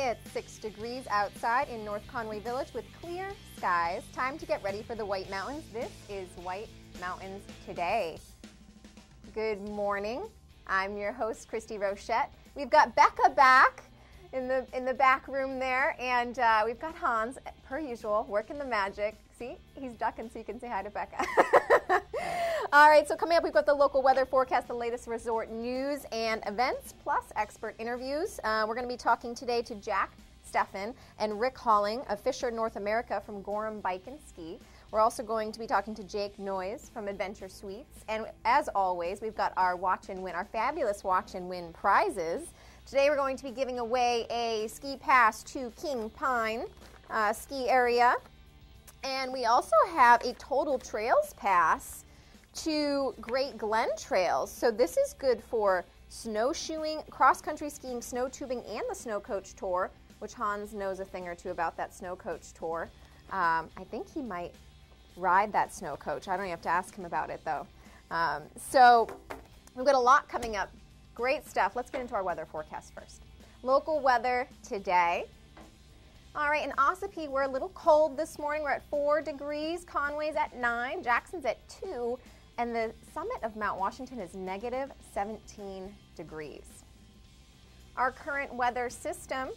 It's 6 degrees outside in North Conway Village with clear skies. Time to get ready for the White Mountains. This is White Mountains Today. Good morning. I'm your host, Christy Rochette. We've got Becca back in the back room there, and we've got Hans, per usual, working the magic. See, he's ducking so you can say hi to Becca. All right, so coming up, we've got the local weather forecast, the latest resort news and events, plus expert interviews. We're going to be talking today to Jack Steffen and Rick Halling of Fisher North America from Gorham Bike and Ski. We're also going to be talking to Jake Noyes from Adventure Suites. And as always, we've got our watch and win, our fabulous watch and win prizes. Today we're going to be giving away a ski pass to King Pine ski area. And we also have a total trails pass to Great Glen Trails. So this is good for snowshoeing, cross-country skiing, snow tubing, and the snow coach tour, which Hans knows a thing or two about that snow coach tour. I think he might ride that snow coach. I don't even have to ask him about it, though. So we've got a lot coming up. Great stuff. Let's get into our weather forecast first. Local weather today. All right, in Ossipee, we're a little cold this morning. We're at 4 degrees. Conway's at 9. Jackson's at 2. And the summit of Mount Washington is negative 17 degrees. Our current weather system,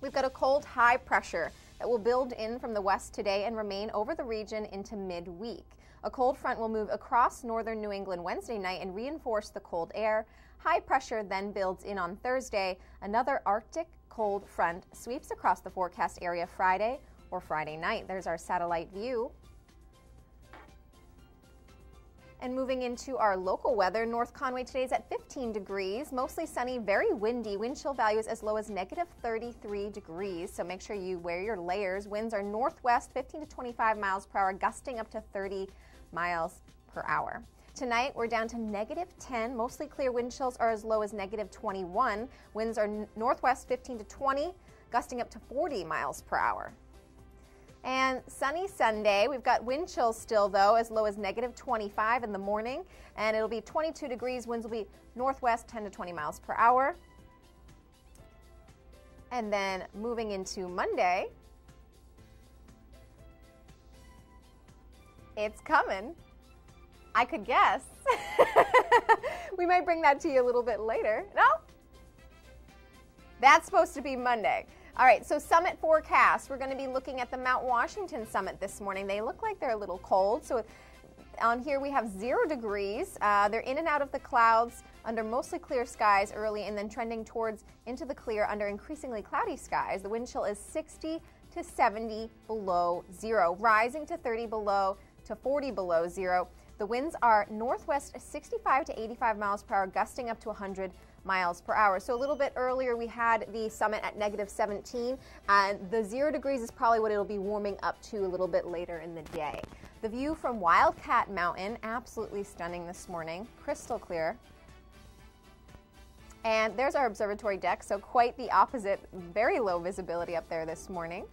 we've got a cold high pressure that will build in from the west today and remain over the region into midweek. A cold front will move across northern New England Wednesday night and reinforce the cold air. High pressure then builds in on Thursday. Another Arctic cold front sweeps across the forecast area Friday or Friday night. There's our satellite view. And moving into our local weather, North Conway today is at 15 degrees, mostly sunny, very windy. Wind chill values as low as negative 33 degrees, so make sure you wear your layers. Winds are northwest 15 to 25 miles per hour, gusting up to 30 miles per hour. Tonight, we're down to negative 10. Mostly clear, wind chills are as low as negative 21. Winds are northwest 15 to 20, gusting up to 40 miles per hour. And sunny Sunday, we've got wind chills still, though, as low as negative 25 in the morning. And it'll be 22 degrees. Winds will be northwest 10 to 20 miles per hour. And then moving into Monday, it's coming. I could guess. We might bring that to you a little bit later. No? That's supposed to be Monday. All right, so summit forecast. We're going to be looking at the Mount Washington summit this morning. They look like they're a little cold. So on here we have 0 degrees. They're in and out of the clouds under mostly clear skies early and then trending towards into the clear under increasingly cloudy skies. The wind chill is 60 to 70 below 0, rising to 30 below to 40 below 0. The winds are northwest 65 to 85 miles per hour, gusting up to 100 miles per hour. So a little bit earlier we had the summit at negative 17, and the 0 degrees is probably what it'll be warming up to a little bit later in the day. The view from Wildcat Mountain, absolutely stunning this morning, crystal clear. And there's our observatory deck, so quite the opposite, very low visibility up there this morning.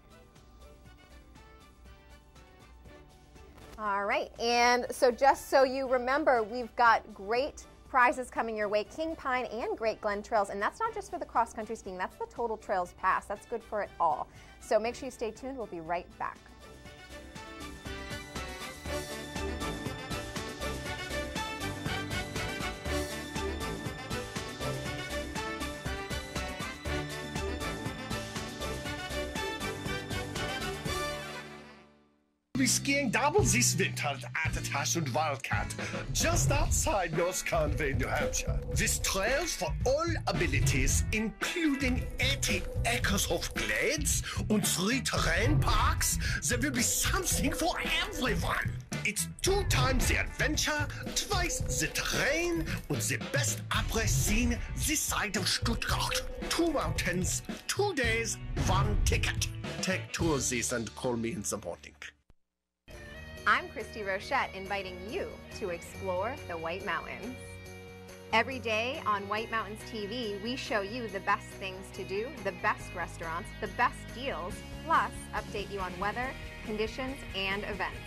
All right, and so just so you remember, we've got great prizes coming your way, King Pine and Great Glen Trails, and that's not just for the cross-country skiing, that's the total trails pass. That's good for it all. So make sure you stay tuned. We'll be right back. We're skiing doubles this winter at Atash and Wildcat, just outside North Conway, New Hampshire. With trails for all abilities, including 80 acres of glades and 3 terrain parks, there will be something for everyone. It's 2 times the adventure, twice the terrain, and the best après scene this side of Stuttgart. 2 mountains, 2 days, 1 ticket. Take 2 of these and call me in the morning. I'm Christy Rochette, inviting you to explore the White Mountains. Every day on White Mountains TV, we show you the best things to do, the best restaurants, the best deals, plus update you on weather, conditions, and events.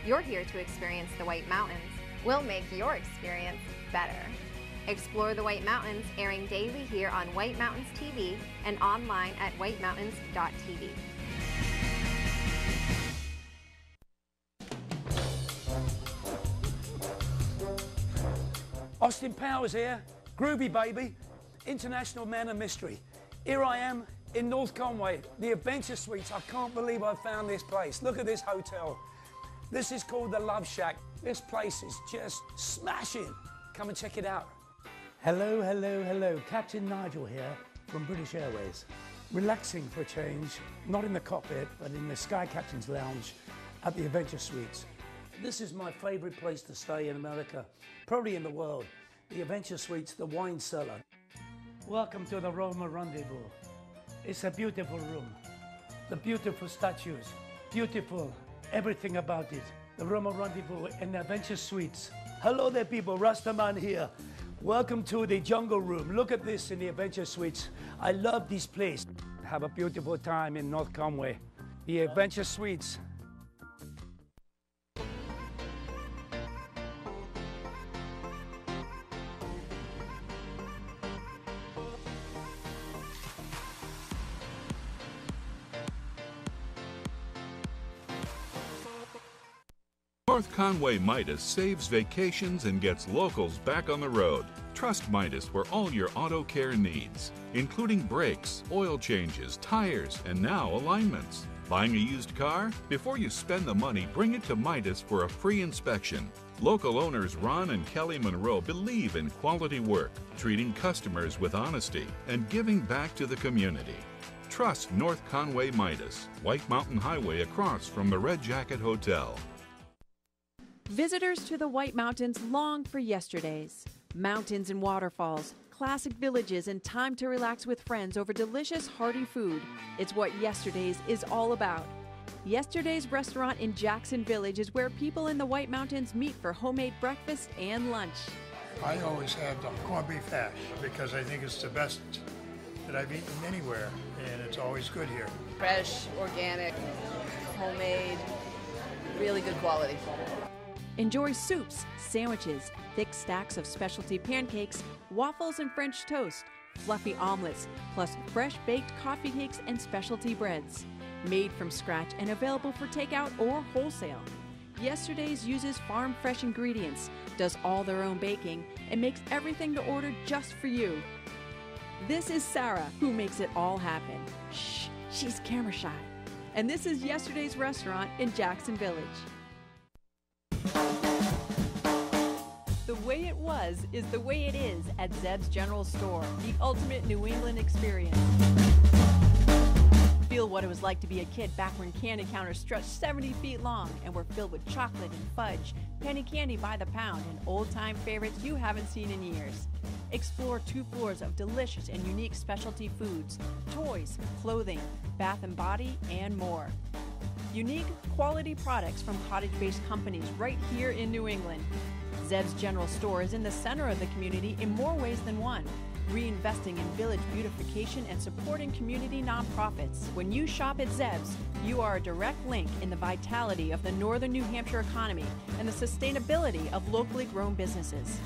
You're here to experience the White Mountains. We'll make your experience better. Explore the White Mountains, airing daily here on White Mountains TV and online at whitemountains.tv. Austin Powers here, groovy baby, international man of mystery. Here I am in North Conway, the Adventure Suites. I can't believe I found this place. Look at this hotel. This is called the Love Shack. This place is just smashing. Come and check it out. Hello, hello, hello. Captain Nigel here from British Airways. Relaxing for a change, not in the cockpit, but in the Sky Captain's Lounge at the Adventure Suites. This is my favorite place to stay in America, probably in the world. The Adventure Suites, the wine cellar. Welcome to the Roma Rendezvous. It's a beautiful room. The beautiful statues, beautiful everything about it. The Roma Rendezvous and the Adventure Suites. Hello there people, Rastaman here. Welcome to the Jungle Room. Look at this in the Adventure Suites. I love this place. Have a beautiful time in North Conway. The Adventure Suites. North Conway Midas saves vacations and gets locals back on the road. Trust Midas for all your auto care needs, including brakes, oil changes, tires, and now alignments. Buying a used car? Before you spend the money, bring it to Midas for a free inspection. Local owners Ron and Kelly Monroe believe in quality work, treating customers with honesty, and giving back to the community. Trust North Conway Midas, White Mountain Highway across from the Red Jacket Hotel. Visitors to the White Mountains long for yesterdays. Mountains and waterfalls, classic villages, and time to relax with friends over delicious, hearty food. It's what Yesterdays is all about. Yesterday's restaurant in Jackson Village is where people in the White Mountains meet for homemade breakfast and lunch. I always have corned beef hash because I think it's the best that I've eaten anywhere, and it's always good here. Fresh, organic, homemade, really good quality. Enjoy soups, sandwiches, thick stacks of specialty pancakes, waffles and French toast, fluffy omelets, plus fresh baked coffee cakes and specialty breads. Made from scratch and available for takeout or wholesale. Yesterday's uses farm fresh ingredients, does all their own baking, and makes everything to order just for you. This is Sarah, who makes it all happen. Shh, she's camera shy. And this is Yesterday's restaurant in Jackson Village. The way it was is the way it is at Zeb's General Store, the ultimate New England experience. Feel what it was like to be a kid back when candy counters stretched 70 feet long and were filled with chocolate and fudge, penny candy by the pound, and old-time favorites you haven't seen in years. Explore 2 floors of delicious and unique specialty foods, toys, clothing, bath and body, and more. Unique, quality products from cottage-based companies right here in New England. Zeb's General Store is in the center of the community in more ways than one, reinvesting in village beautification and supporting community nonprofits. When you shop at Zeb's, you are a direct link in the vitality of the northern New Hampshire economy and the sustainability of locally grown businesses.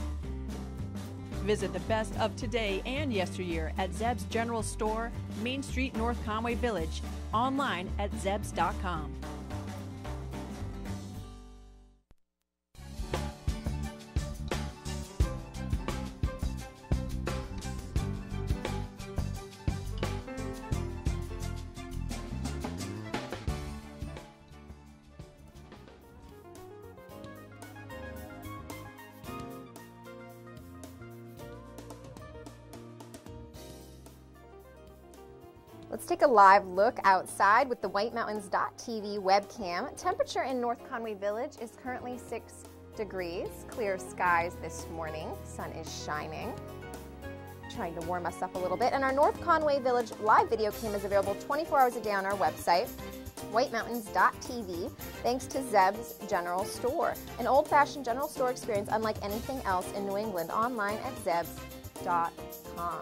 Visit the best of today and yesteryear at Zeb's General Store, Main Street, North Conway Village, online at zebs.com. Let's take a live look outside with the whitemountains.tv webcam. Temperature in North Conway Village is currently 6 degrees. Clear skies this morning. Sun is shining. Trying to warm us up a little bit. And our North Conway Village live video cam is available 24 hours a day on our website, whitemountains.tv, thanks to Zeb's General Store. An old-fashioned general store experience unlike anything else in New England, online at zebs.com.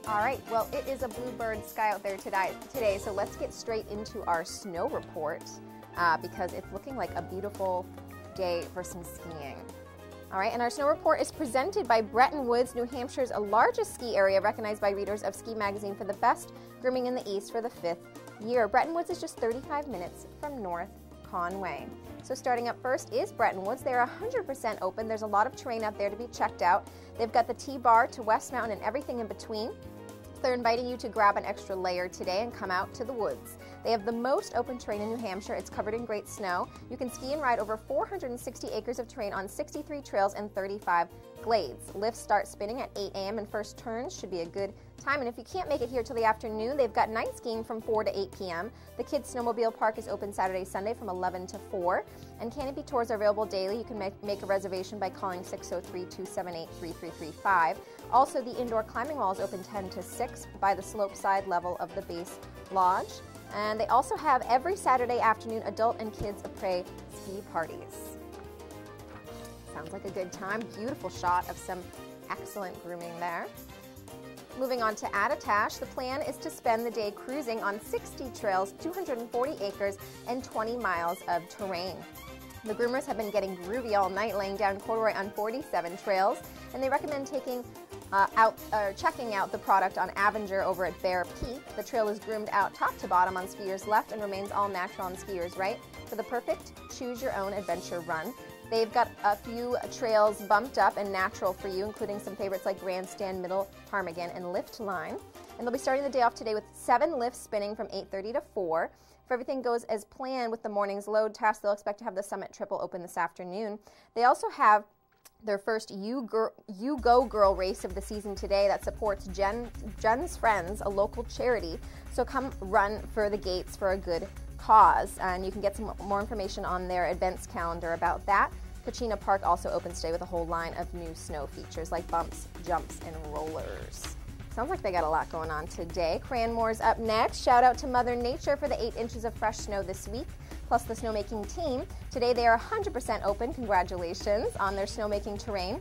All right, well, it is a bluebird sky out there today, so let's get straight into our snow report because it's looking like a beautiful day for some skiing. All right, and our snow report is presented by Bretton Woods, New Hampshire's largest ski area, recognized by readers of Ski Magazine for the best grooming in the East for the 5th year. Bretton Woods is just 35 minutes from North Conway. So starting up first is Bretton Woods. They're 100% open. There's a lot of terrain out there to be checked out. They've got the T-bar to West Mountain and everything in between. They're inviting you to grab an extra layer today and come out to the woods. They have the most open terrain in New Hampshire. It's covered in great snow. You can ski and ride over 460 acres of terrain on 63 trails and 35 glades. Lifts start spinning at 8 a.m. and first turns should be a good time. And if you can't make it here till the afternoon, they've got night skiing from 4 to 8 p.m. The Kids Snowmobile Park is open Saturday, Sunday from 11 to 4. And canopy tours are available daily. You can make a reservation by calling 603-278-3335. Also, the indoor climbing wall is open 10 to 6 by the slope side level of the base lodge. And they also have every Saturday afternoon adult and kids of prey ski parties. Sounds like a good time. Beautiful shot of some excellent grooming there. Moving on to Attitash, the plan is to spend the day cruising on 60 trails, 240 acres, and 20 miles of terrain. The groomers have been getting groovy all night, laying down corduroy on 47 trails, and they recommend checking out the product on Avenger over at Bear Peak. The trail is groomed out top to bottom on skiers' left and remains all natural on skiers' right for the perfect choose-your-own adventure run. They've got a few trails bumped up and natural for you, including some favorites like Grandstand, Middle Ptarmigan, and Lift Line. And they'll be starting the day off today with 7 lifts spinning from 8:30 to 4. If everything goes as planned with the morning's load test, they'll expect to have the Summit Triple open this afternoon. They also have their first You Go Girl race of the season today that supports Jen's Friends, a local charity. So come run for the gates for a good cause. And you can get some more information on their events calendar about that. Kachina Park also opens today with a whole line of new snow features like bumps, jumps, and rollers. Sounds like they got a lot going on today. Cranmore's up next. Shout out to Mother Nature for the 8 inches of fresh snow this week, plus the snowmaking team. Today they are 100% open. Congratulations on their snowmaking terrain.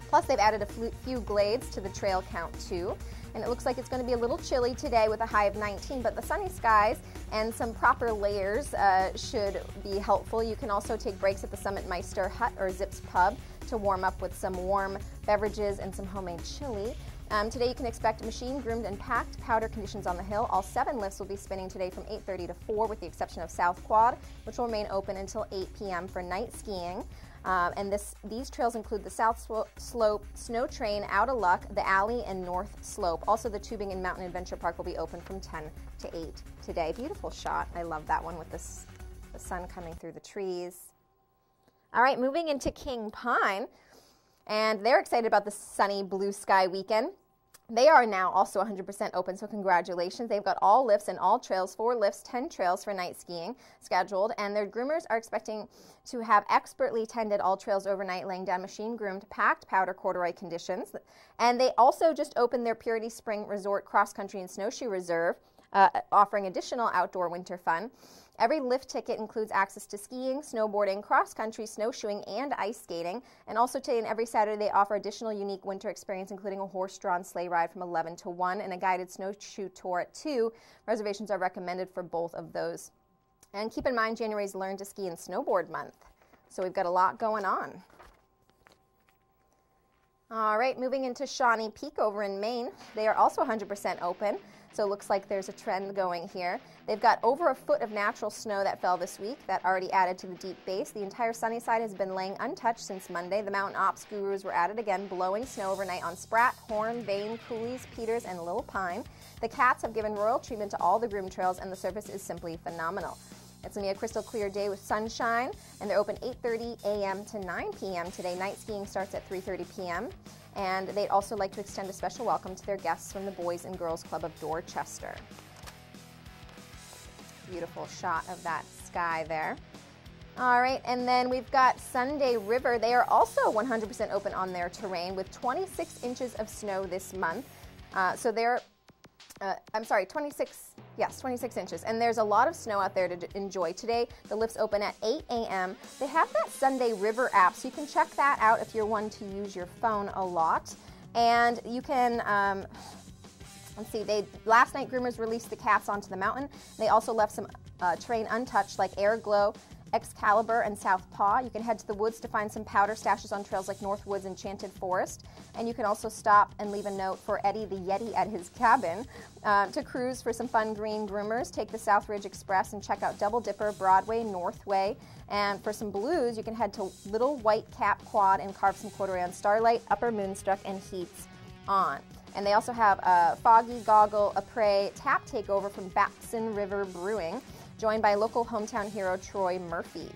Plus they've added a few glades to the trail count too. And it looks like it's going to be a little chilly today with a high of 19, but the sunny skies and some proper layers should be helpful. You can also take breaks at the Summit Meister Hut or Zips Pub to warm up with some warm beverages and some homemade chili. Today you can expect machine-groomed and packed powder conditions on the hill. All 7 lifts will be spinning today from 8:30 to 4 with the exception of South Quad, which will remain open until 8 p.m. for night skiing. These trails include the South Slope, Snow Train, Out of Luck, the Alley, and North Slope. Also, the Tubing and Mountain Adventure Park will be open from 10 to 8 today. Beautiful shot. I love that one with the sun coming through the trees. All right, moving into King Pine, and they're excited about the sunny blue sky weekend. They are now also 100% open, so congratulations. They've got all lifts and all trails, 4 lifts, 10 trails for night skiing scheduled, and their groomers are expecting to have expertly tended all trails overnight, laying down machine-groomed, packed powder corduroy conditions. And they also just opened their Purity Spring Resort Cross Country and Snowshoe Reserve, offering additional outdoor winter fun. Every lift ticket includes access to skiing, snowboarding, cross-country, snowshoeing, and ice skating. And also today and every Saturday, they offer additional unique winter experience, including a horse-drawn sleigh ride from 11 to 1 and a guided snowshoe tour at 2. Reservations are recommended for both of those. And keep in mind, January is Learn to Ski and Snowboard Month. So we've got a lot going on. All right, moving into Shawnee Peak over in Maine. They are also 100% open. So it looks like there's a trend going here. They've got over a foot of natural snow that fell this week that already added to the deep base. The entire sunny side has been laying untouched since Monday. The mountain ops gurus were at it again, blowing snow overnight on Spratt, Horn, Vane, Cooley's, Peters, and Little Pine. The cats have given royal treatment to all the groom trails, and the surface is simply phenomenal. It's going to be a crystal clear day with sunshine, and they're open 8:30 a.m. to 9 p.m. today. Night skiing starts at 3:30 p.m. And they'd also like to extend a special welcome to their guests from the Boys and Girls Club of Dorchester. Beautiful shot of that sky there. All right, and then we've got Sunday River. They are also 100% open on their terrain with 26 inches of snow this month. So they're 26 inches. And there's a lot of snow out there to enjoy today. The lifts open at 8 a.m. They have that Sunday River app, so you can check that out if you're one to use your phone a lot. And you can, let's see, last night groomers released the cats onto the mountain. They also left some terrain untouched like Air Glow Excalibur and Southpaw. You can head to the woods to find some powder stashes on trails like Northwoods Enchanted Forest. And you can also stop and leave a note for Eddie the Yeti at his cabin. To cruise for some fun green groomers, take the Southridge Express and check out Double Dipper, Broadway, Northway. And for some blues, you can head to Little White Cap Quad and carve some corduroy on Starlight, Upper Moonstruck, and Heats on. And they also have a Foggy Goggle, a Prey tap takeover from Babson River Brewing, joined by local hometown hero Troy Murphy.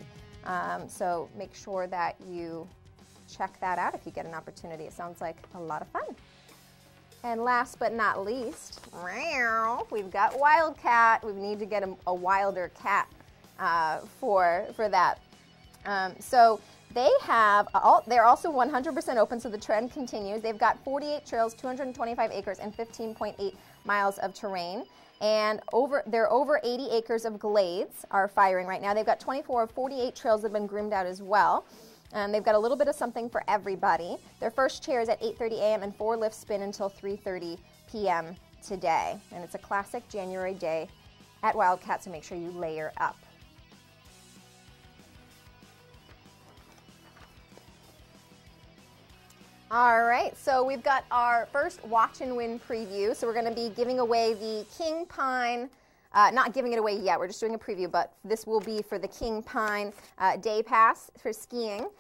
So make sure that you check that out if you get an opportunity. It sounds like a lot of fun. And last but not least, we've got Wildcat. We need to get a wilder cat for that. So they have, they're also 100% open, so the trend continues. They've got 48 trails, 225 acres, and 15.8 miles of terrain. And they're over 80 acres of glades are firing right now. They've got 24 of 48 trails that have been groomed out as well. They've got a little bit of something for everybody. Their first chair is at 8:30 a.m. and 4 lifts spin until 3:30 p.m. today. And it's a classic January day at Wildcat, so make sure you layer up. All right, so we've got our first Watch and Win preview. So we're going to be giving away the King Pine, not giving it away yet, we're just doing a preview, but this will be for the King Pine Day Pass for skiing.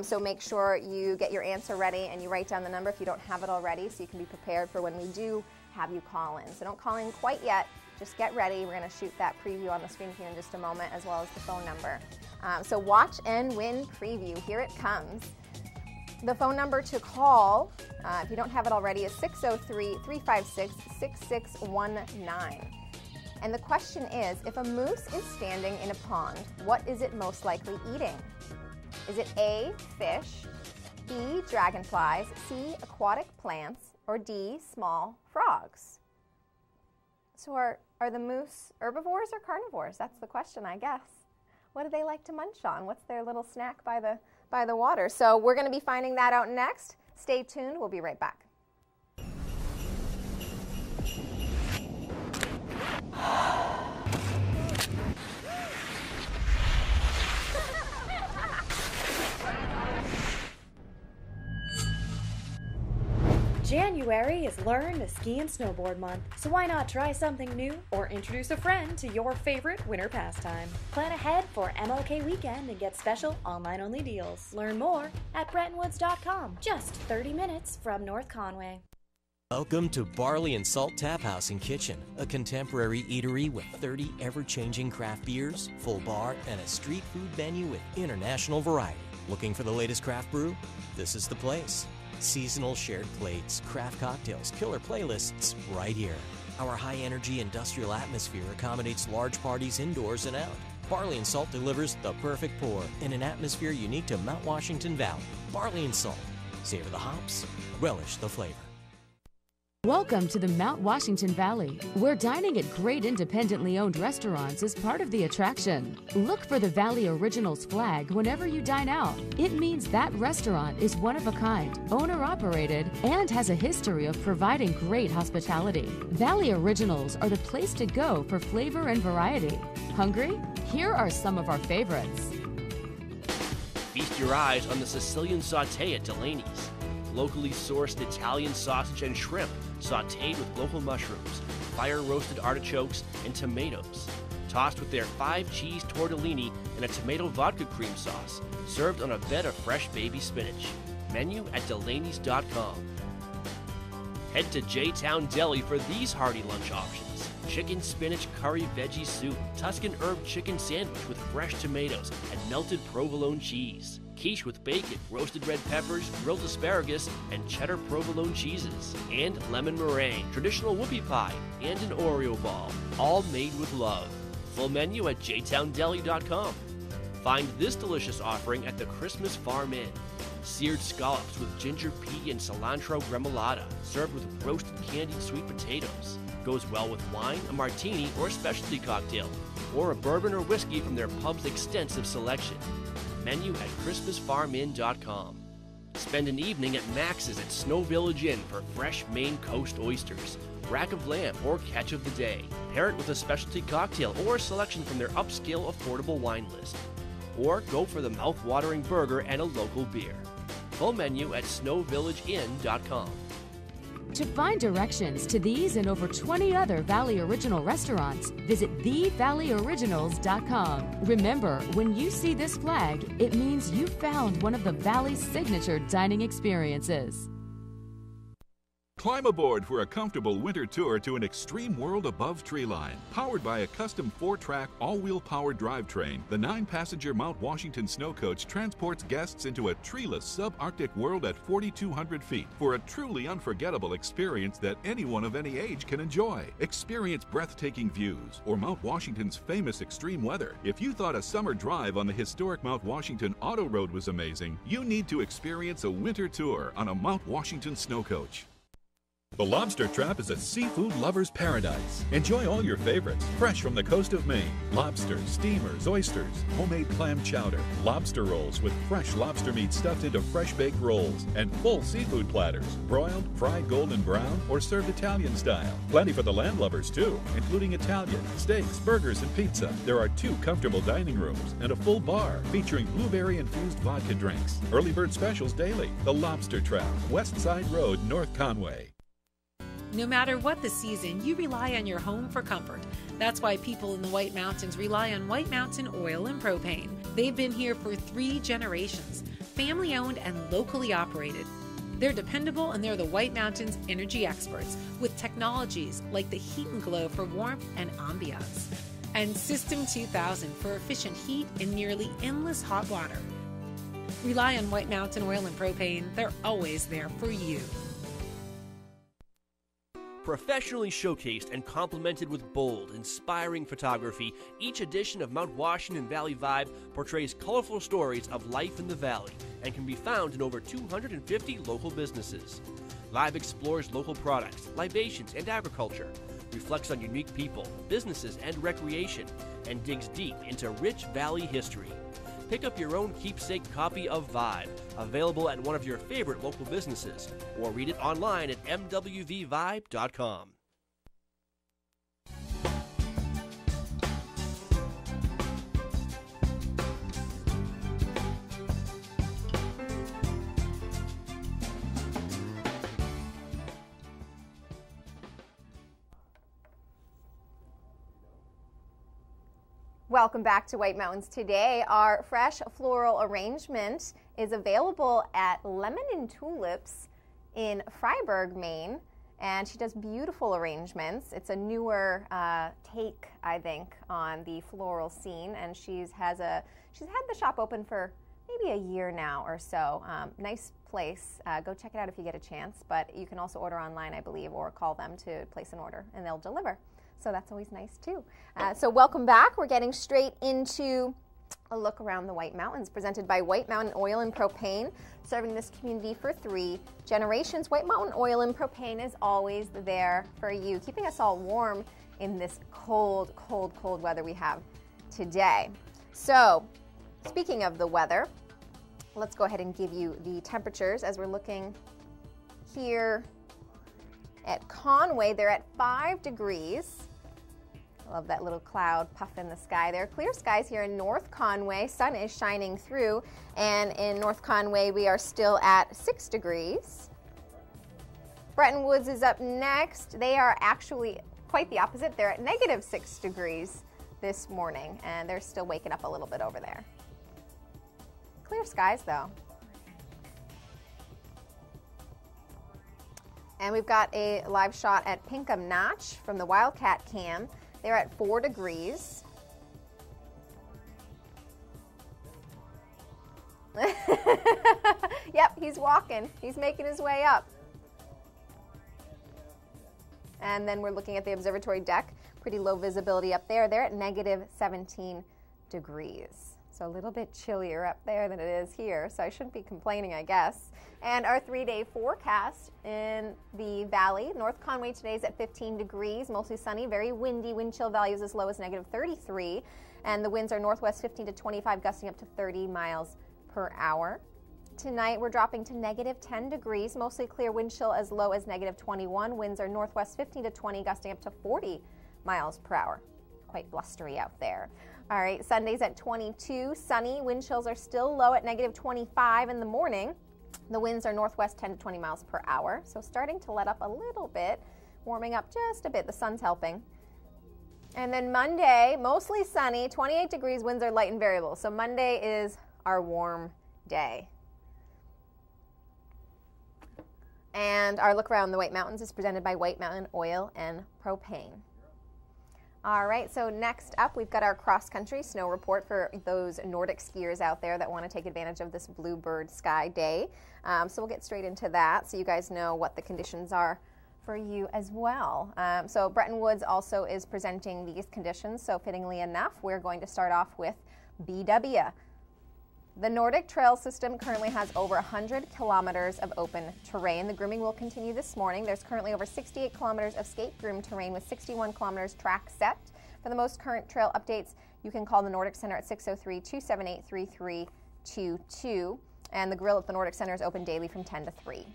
So make sure you get your answer ready and you write down the number if you don't have it already, so you can be prepared for when we do have you call in. So don't call in quite yet, just get ready. We're going to shoot that preview on the screen here in just a moment, as well as the phone number. So Watch and Win preview, here it comes. The phone number to call, if you don't have it already, is 603-356-6619. And the question is, if a moose is standing in a pond, what is it most likely eating? Is it A, fish, B, dragonflies, C, aquatic plants, or D, small frogs? So are the moose herbivores or carnivores? That's the question, I guess. What do they like to munch on? What's their little snack by the water? So we're going to be finding that out next. Stay tuned. We'll be right back. January is Learn to Ski and Snowboard Month, so why not try something new or introduce a friend to your favorite winter pastime? Plan ahead for MLK Weekend and get special online-only deals. Learn more at BrettonWoods.com, just 30 minutes from North Conway. Welcome to Barley and Salt Tap House and Kitchen, a contemporary eatery with 30 ever-changing craft beers, full bar, and a street food menu with international variety. Looking for the latest craft brew? This is the place. Seasonal shared plates, craft cocktails, killer playlists right here. Our high-energy industrial atmosphere accommodates large parties indoors and out. Barley and Salt delivers the perfect pour in an atmosphere unique to Mount Washington Valley. Barley and Salt. Savor the hops, relish the flavor. Welcome to the Mount Washington Valley, where dining at great independently owned restaurants is part of the attraction. Look for the Valley Originals flag whenever you dine out. It means that restaurant is one of a kind, owner-operated, and has a history of providing great hospitality. Valley Originals are the place to go for flavor and variety. Hungry? Here are some of our favorites. Feast your eyes on the Sicilian sauté at Delaney's. Locally sourced Italian sausage and shrimp, sautéed with local mushrooms, fire-roasted artichokes, and tomatoes. Tossed with their 5-cheese tortellini and a tomato vodka cream sauce, served on a bed of fresh baby spinach. Menu at Delaney's.com. Head to J-Town Deli for these hearty lunch options. Chicken spinach curry veggie soup, Tuscan herb chicken sandwich with fresh tomatoes and melted provolone cheese. Quiche with bacon, roasted red peppers, grilled asparagus, and cheddar provolone cheeses. And lemon meringue, traditional whoopie pie, and an Oreo ball, all made with love. Full menu at jtowndeli.com. Find this delicious offering at the Christmas Farm Inn. Seared scallops with ginger pea and cilantro gremolata, served with roasted candied sweet potatoes. Goes well with wine, a martini, or a specialty cocktail, or a bourbon or whiskey from their pub's extensive selection. Menu at ChristmasFarmInn.com. Spend an evening at Max's at Snow Village Inn for fresh Maine Coast oysters, rack of lamb, or catch of the day. Pair it with a specialty cocktail or a selection from their upscale affordable wine list. or go for the mouth-watering burger and a local beer. Full menu at snowvillageinn.com. To find directions to these and over 20 other Valley Original restaurants, visit thevalleyoriginals.com. Remember, when you see this flag, it means you found one of the Valley's signature dining experiences. Climb aboard for a comfortable winter tour to an extreme world above treeline. Powered by a custom 4-track, all-wheel powered drivetrain, the 9-passenger Mount Washington Snow Coach transports guests into a treeless subarctic world at 4,200 feet for a truly unforgettable experience that anyone of any age can enjoy. Experience breathtaking views or Mount Washington's famous extreme weather. If you thought a summer drive on the historic Mount Washington Auto Road was amazing, you need to experience a winter tour on a Mount Washington Snow Coach. The Lobster Trap is a seafood lover's paradise. Enjoy all your favorites, fresh from the coast of Maine. Lobsters, steamers, oysters, homemade clam chowder, lobster rolls with fresh lobster meat stuffed into fresh baked rolls, and full seafood platters, broiled, fried golden brown, or served Italian style. Plenty for the land lovers too, including Italian, steaks, burgers, and pizza. There are 2 comfortable dining rooms and a full bar featuring blueberry-infused vodka drinks. Early bird specials daily. The Lobster Trap, West Side Road, North Conway. No matter what the season, you rely on your home for comfort. That's why people in the White Mountains rely on White Mountain Oil and Propane. They've been here for 3 generations, family owned and locally operated. They're dependable and they're the White Mountains energy experts with technologies like the Heat and Glow for warmth and ambiance, and System 2000 for efficient heat and nearly endless hot water. Rely on White Mountain Oil and Propane. They're always there for you. Professionally showcased and complemented with bold, inspiring photography, each edition of Mount Washington Valley Vibe portrays colorful stories of life in the valley and can be found in over 250 local businesses. Live explores local products, libations, and agriculture, reflects on unique people, businesses, and recreation, and digs deep into rich valley history. Pick up your own keepsake copy of Vibe, available at one of your favorite local businesses, or read it online at mwvvibe.com. Welcome back to White Mountains Today. Our fresh floral arrangement is available at Lemon and Tulips in Freiburg, Maine, and she does beautiful arrangements. It's a newer take, I think, on the floral scene, and she's had the shop open for maybe a year now or so. Nice place. Go check it out if you get a chance, but you can also order online, I believe, or call them to place an order, and they'll deliver. So that's always nice too. So welcome back. We're getting straight into a look around the White Mountains, presented by White Mountain Oil and Propane, serving this community for 3 generations. White Mountain Oil and Propane is always there for you, keeping us all warm in this cold, cold, cold weather we have today. So speaking of the weather, let's go ahead and give you the temperatures as we're looking here at Conway. They're at 5 degrees. I love that little cloud puff in the sky there. Clear skies here in North Conway. Sun is shining through, and in North Conway we are still at 6 degrees. Bretton Woods is up next. They are actually quite the opposite. They're at -6 degrees this morning, and they're still waking up a little bit over there. Clear skies though. And we've got a live shot at Pinkham Notch from the Wildcat Cam. They're at 4 degrees. Yep, he's walking. He's making his way up. And then we're looking at the observatory deck. Pretty low visibility up there. They're at -17 degrees. So a little bit chillier up there than it is here, so I shouldn't be complaining, I guess. And our 3-day forecast in the valley. North Conway today is at 15 degrees, mostly sunny, very windy, wind chill values as low as -33. And the winds are northwest 15 to 25, gusting up to 30 miles per hour. Tonight we're dropping to -10 degrees, mostly clear, wind chill as low as -21. Winds are northwest 15 to 20, gusting up to 40 miles per hour. quite blustery out there. All right, Sunday's at 22, sunny. Wind chills are still low at negative 25 in the morning. The winds are northwest 10 to 20 miles per hour, so starting to let up a little bit, warming up just a bit. The sun's helping. And then Monday, mostly sunny, 28 degrees, winds are light and variable. So Monday is our warm day. And our look around the White Mountains is presented by White Mountain Oil and Propane. All right, so next up, we've got our cross-country snow report for those Nordic skiers out there that want to take advantage of this bluebird sky day. So we'll get straight into that so you guys know what the conditions are for you as well. So Bretton Woods also is presenting these conditions, so fittingly enough, we're going to start off with BW. The Nordic Trail System currently has over 100 kilometers of open terrain. The grooming will continue this morning. There's currently over 68 kilometers of skate groom terrain with 61 kilometers track set. For the most current trail updates, you can call the Nordic Center at 603-278-3322. And the grill at the Nordic Center is open daily from 10 to 3.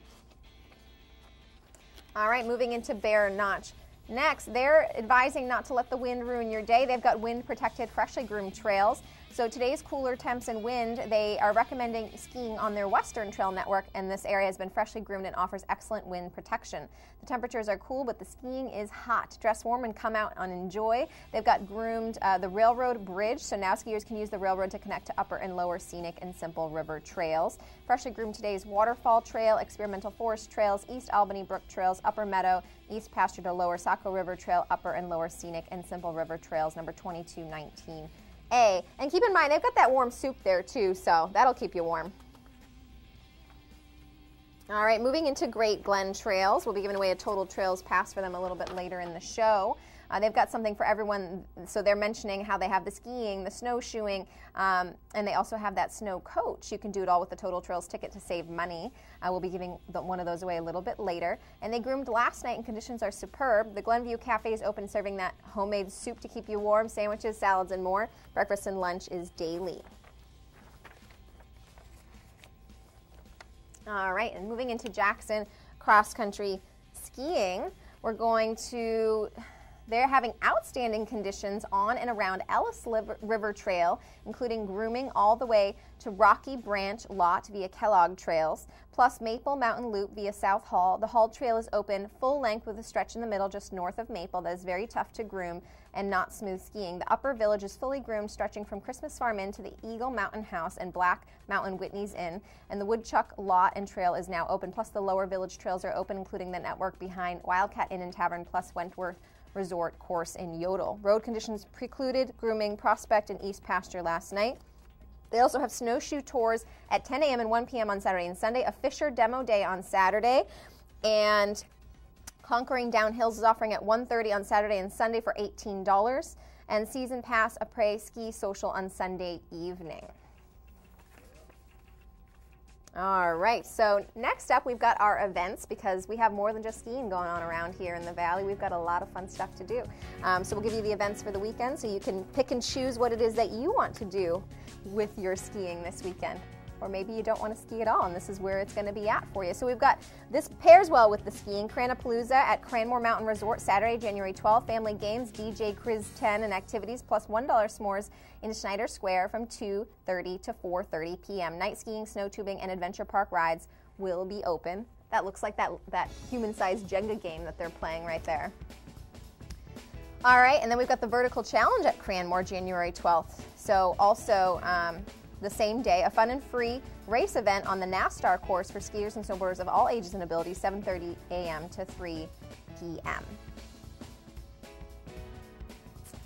All right, moving into Bear Notch. Next, they're advising not to let the wind ruin your day. They've got wind-protected, freshly groomed trails. So today's cooler temps and wind, they are recommending skiing on their Western Trail network, and this area has been freshly groomed and offers excellent wind protection. The temperatures are cool, but the skiing is hot. Dress warm and come out and enjoy. They've got groomed the railroad bridge, so now skiers can use the railroad to connect to upper and lower scenic and simple river trails. Freshly groomed today's Waterfall Trail, Experimental Forest Trails, East Albany Brook Trails, Upper Meadow, East Pasture to Lower Saco River Trail, Upper and Lower Scenic and Simple River Trails, number 2219. And keep in mind, they've got that warm soup there too, so that'll keep you warm. All right, moving into Great Glen Trails. We'll be giving away a Total Trails pass for them a little bit later in the show. They've got something for everyone, so they're mentioning how they have the skiing, the snowshoeing, and they also have that snow coach. You can do it all with the Total Trails ticket to save money. We'll be giving one of those away a little bit later. And they groomed last night and conditions are superb. The Glenview Cafe is open, serving that homemade soup to keep you warm, sandwiches, salads, and more. Breakfast and lunch is daily. All right, and moving into Jackson cross-country skiing, we're going to... They're having outstanding conditions on and around Ellis River Trail, including grooming all the way to Rocky Branch Lot via Kellogg Trails, plus Maple Mountain Loop via South Hall. The Hall Trail is open full length with a stretch in the middle just north of Maple that is very tough to groom and not smooth skiing. The Upper Village is fully groomed, stretching from Christmas Farm Inn to the Eagle Mountain House and Black Mountain Whitney's Inn. And the Woodchuck Lot and Trail is now open, plus the Lower Village trails are open, including the network behind Wildcat Inn and Tavern, plus Wentworth Resort Course in Yodel. Road conditions precluded grooming Prospect and East Pasture last night. They also have snowshoe tours at 10 a.m. and 1 p.m. on Saturday and Sunday, a Fisher demo day on Saturday, and Conquering Downhills is offering at 1:30 on Saturday and Sunday for $18, and Season Pass Après Ski Social on Sunday evening. All right, so next up we've got our events, because we have more than just skiing going on around here in the valley. We've got a lot of fun stuff to do. So we'll give you the events for the weekend so you can pick and choose what it is that you want to do with your skiing this weekend. Or maybe you don't want to ski at all, and this is where it's going to be at for you. So we've got, this pairs well with the skiing, Cranapalooza at Cranmore Mountain Resort, Saturday, January 12th. Family games, DJ Quiz 10 and activities, plus $1 s'mores in Schneider Square from 2:30 to 4:30 p.m. Night skiing, snow tubing, and adventure park rides will be open. That looks like that human-sized Jenga game that they're playing right there. All right, and then we've got the Vertical Challenge at Cranmore, January 12th. So also, the same day, a fun and free race event on the NASTAR course for skiers and snowboarders of all ages and abilities, 7:30 a.m. to 3 p.m.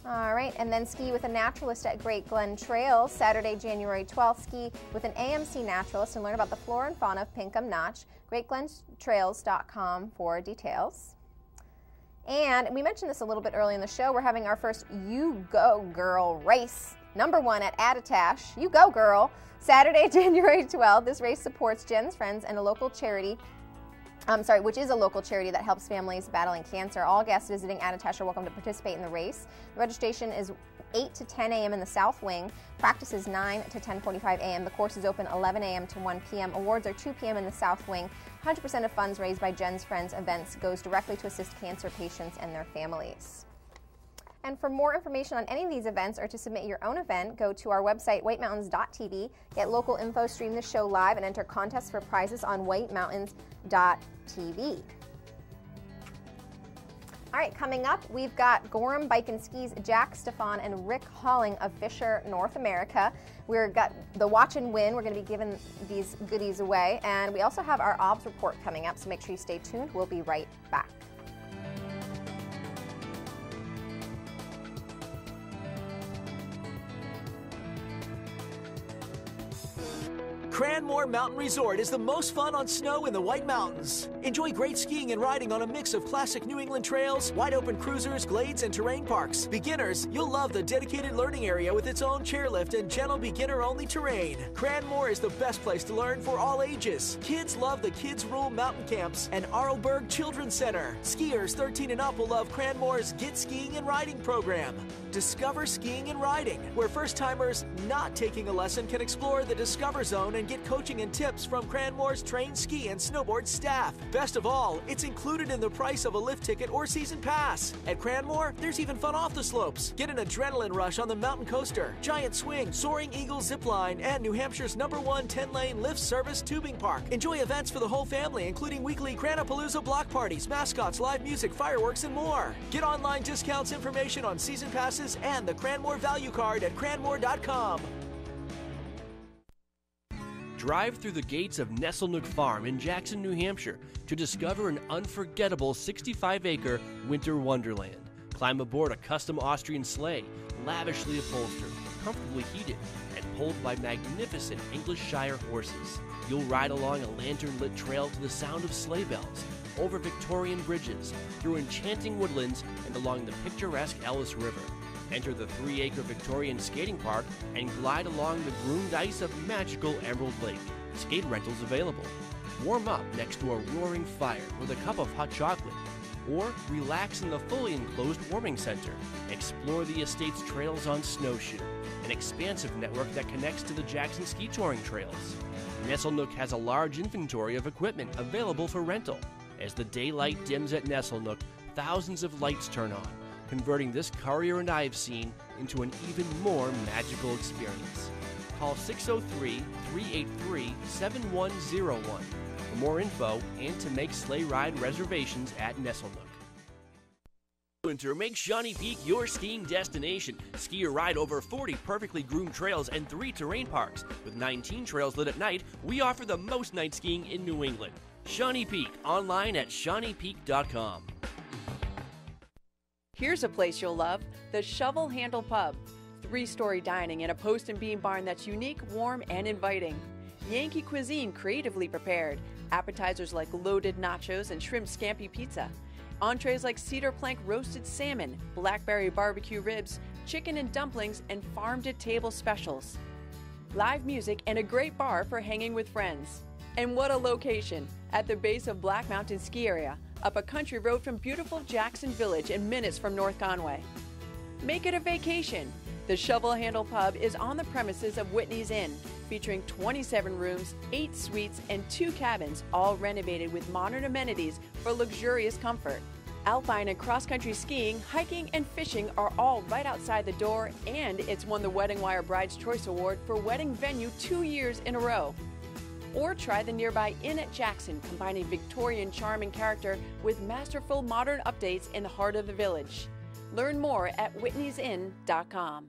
All right, and then ski with a naturalist at Great Glen Trails, Saturday, January 12th. Ski with an AMC naturalist and learn about the flora and fauna of Pinkham Notch. GreatGlenTrails.com for details. And we mentioned this a little bit early in the show. We're having our first You Go Girl race. Number 1 at Attitash. You go, girl. Saturday, January 12th. This race supports Jen's Friends and a local charity, which is a local charity that helps families battling cancer. All guests visiting Attitash are welcome to participate in the race. The registration is 8 to 10 a.m. in the South Wing. Practice is 9 to 10:45 a.m. The course is open 11 a.m. to 1 p.m. Awards are 2 p.m. in the South Wing. 100% of funds raised by Jen's Friends events goes directly to assist cancer patients and their families. And for more information on any of these events or to submit your own event, go to our website, whitemountains.tv, get local info, stream the show live, and enter contests for prizes on whitemountains.tv. All right, coming up, we've got Gorham Bike and Ski's Jack Stefan and Rick Halling of Fisher North America. We've got the Watch and Win. We're going to be giving these goodies away. And we also have our OBS report coming up, so make sure you stay tuned. We'll be right back. Cranmore Mountain Resort is the most fun on snow in the White Mountains. Enjoy great skiing and riding on a mix of classic New England trails, wide-open cruisers, glades, and terrain parks. Beginners, you'll love the dedicated learning area with its own chairlift and gentle beginner-only terrain. Cranmore is the best place to learn for all ages. Kids love the Kids Rule Mountain Camps and Arlberg Children's Center. Skiers 13 and up will love Cranmore's Get Skiing and Riding program. Discover Skiing and Riding, where first-timers not taking a lesson can explore the Discover Zone and get coaching and tips from Cranmore's trained ski and snowboard staff. Best of all, it's included in the price of a lift ticket or season pass. At Cranmore, there's even fun off the slopes. Get an adrenaline rush on the mountain coaster, giant swing, Soaring Eagle zip line, and New Hampshire's #1 10-lane lift service tubing park. Enjoy events for the whole family, including weekly Cranapalooza block parties, mascots, live music, fireworks, and more. Get online discounts, information on season passes, and the Cranmore value card at cranmore.com. Drive through the gates of Nesselnook Farm in Jackson, New Hampshire to discover an unforgettable 65-acre winter wonderland. Climb aboard a custom Austrian sleigh, lavishly upholstered, comfortably heated, and pulled by magnificent English Shire horses. You'll ride along a lantern-lit trail to the sound of sleigh bells, over Victorian bridges, through enchanting woodlands, and along the picturesque Ellis River. Enter the 3-acre Victorian skating park and glide along the groomed ice of magical Emerald Lake. Skate rentals available. Warm up next to a roaring fire with a cup of hot chocolate. Or relax in the fully enclosed warming center. Explore the estate's trails on snowshoe, an expansive network that connects to the Jackson ski touring trails. Nesselnook has a large inventory of equipment available for rental. As the daylight dims at Nesselnook, thousands of lights turn on, converting this Currier and Ives scene into an even more magical experience. Call 603-383-7101 for more info and to make sleigh ride reservations at Nesselnook. Winter, make Shawnee Peak your skiing destination. Ski or ride over 40 perfectly groomed trails and 3 terrain parks. With 19 trails lit at night, we offer the most night skiing in New England. Shawnee Peak, online at shawneepeak.com. Here's a place you'll love, the Shovel Handle Pub. 3-story dining in a post and beam barn that's unique, warm, and inviting. Yankee cuisine creatively prepared. Appetizers like loaded nachos and shrimp scampi pizza. Entrees like cedar plank roasted salmon, blackberry barbecue ribs, chicken and dumplings, and farm-to-table specials. Live music and a great bar for hanging with friends. And what a location! At the base of Black Mountain Ski Area, up a country road from beautiful Jackson Village and minutes from North Conway. Make it a vacation. The Shovel Handle Pub is on the premises of Whitney's Inn, featuring 27 rooms, 8 suites, and 2 cabins, all renovated with modern amenities for luxurious comfort. Alpine and cross-country skiing, hiking, and fishing are all right outside the door, and it's won the Wedding Wire Bride's Choice Award for wedding venue 2 years in a row. Or try the nearby Inn at Jackson, combining Victorian charm and character with masterful modern updates in the heart of the village. Learn more at whitneysinn.com.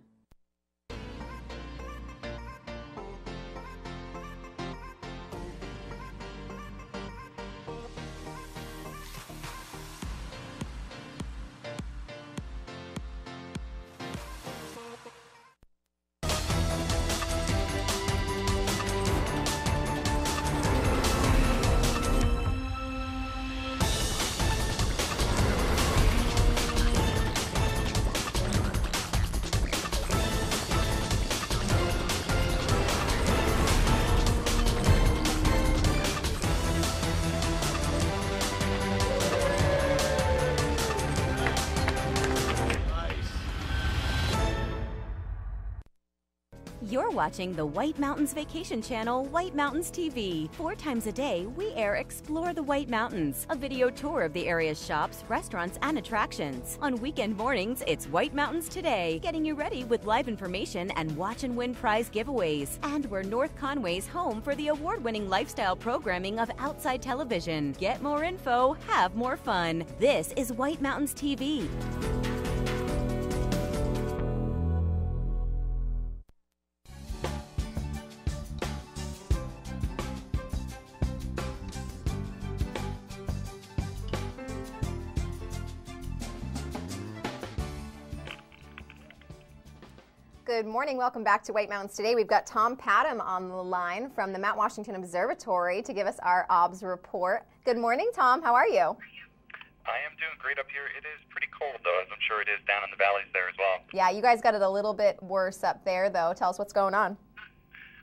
You're watching the White Mountains Vacation Channel, White Mountains TV. 4 times a day, we air Explore the White Mountains, a video tour of the area's shops, restaurants, and attractions. On weekend mornings, it's White Mountains Today, getting you ready with live information and watch and win prize giveaways. And we're North Conway's home for the award-winning lifestyle programming of Outside Television. Get more info, have more fun. This is White Mountains TV. Good morning. Welcome back to White Mountains Today. We've got Tom Padham on the line from the Mount Washington Observatory to give us our OBS report. Good morning, Tom. How are you? I am doing great up here. It is pretty cold, though, as I'm sure it is down in the valleys there as well. Yeah, you guys got it a little bit worse up there, though. Tell us what's going on.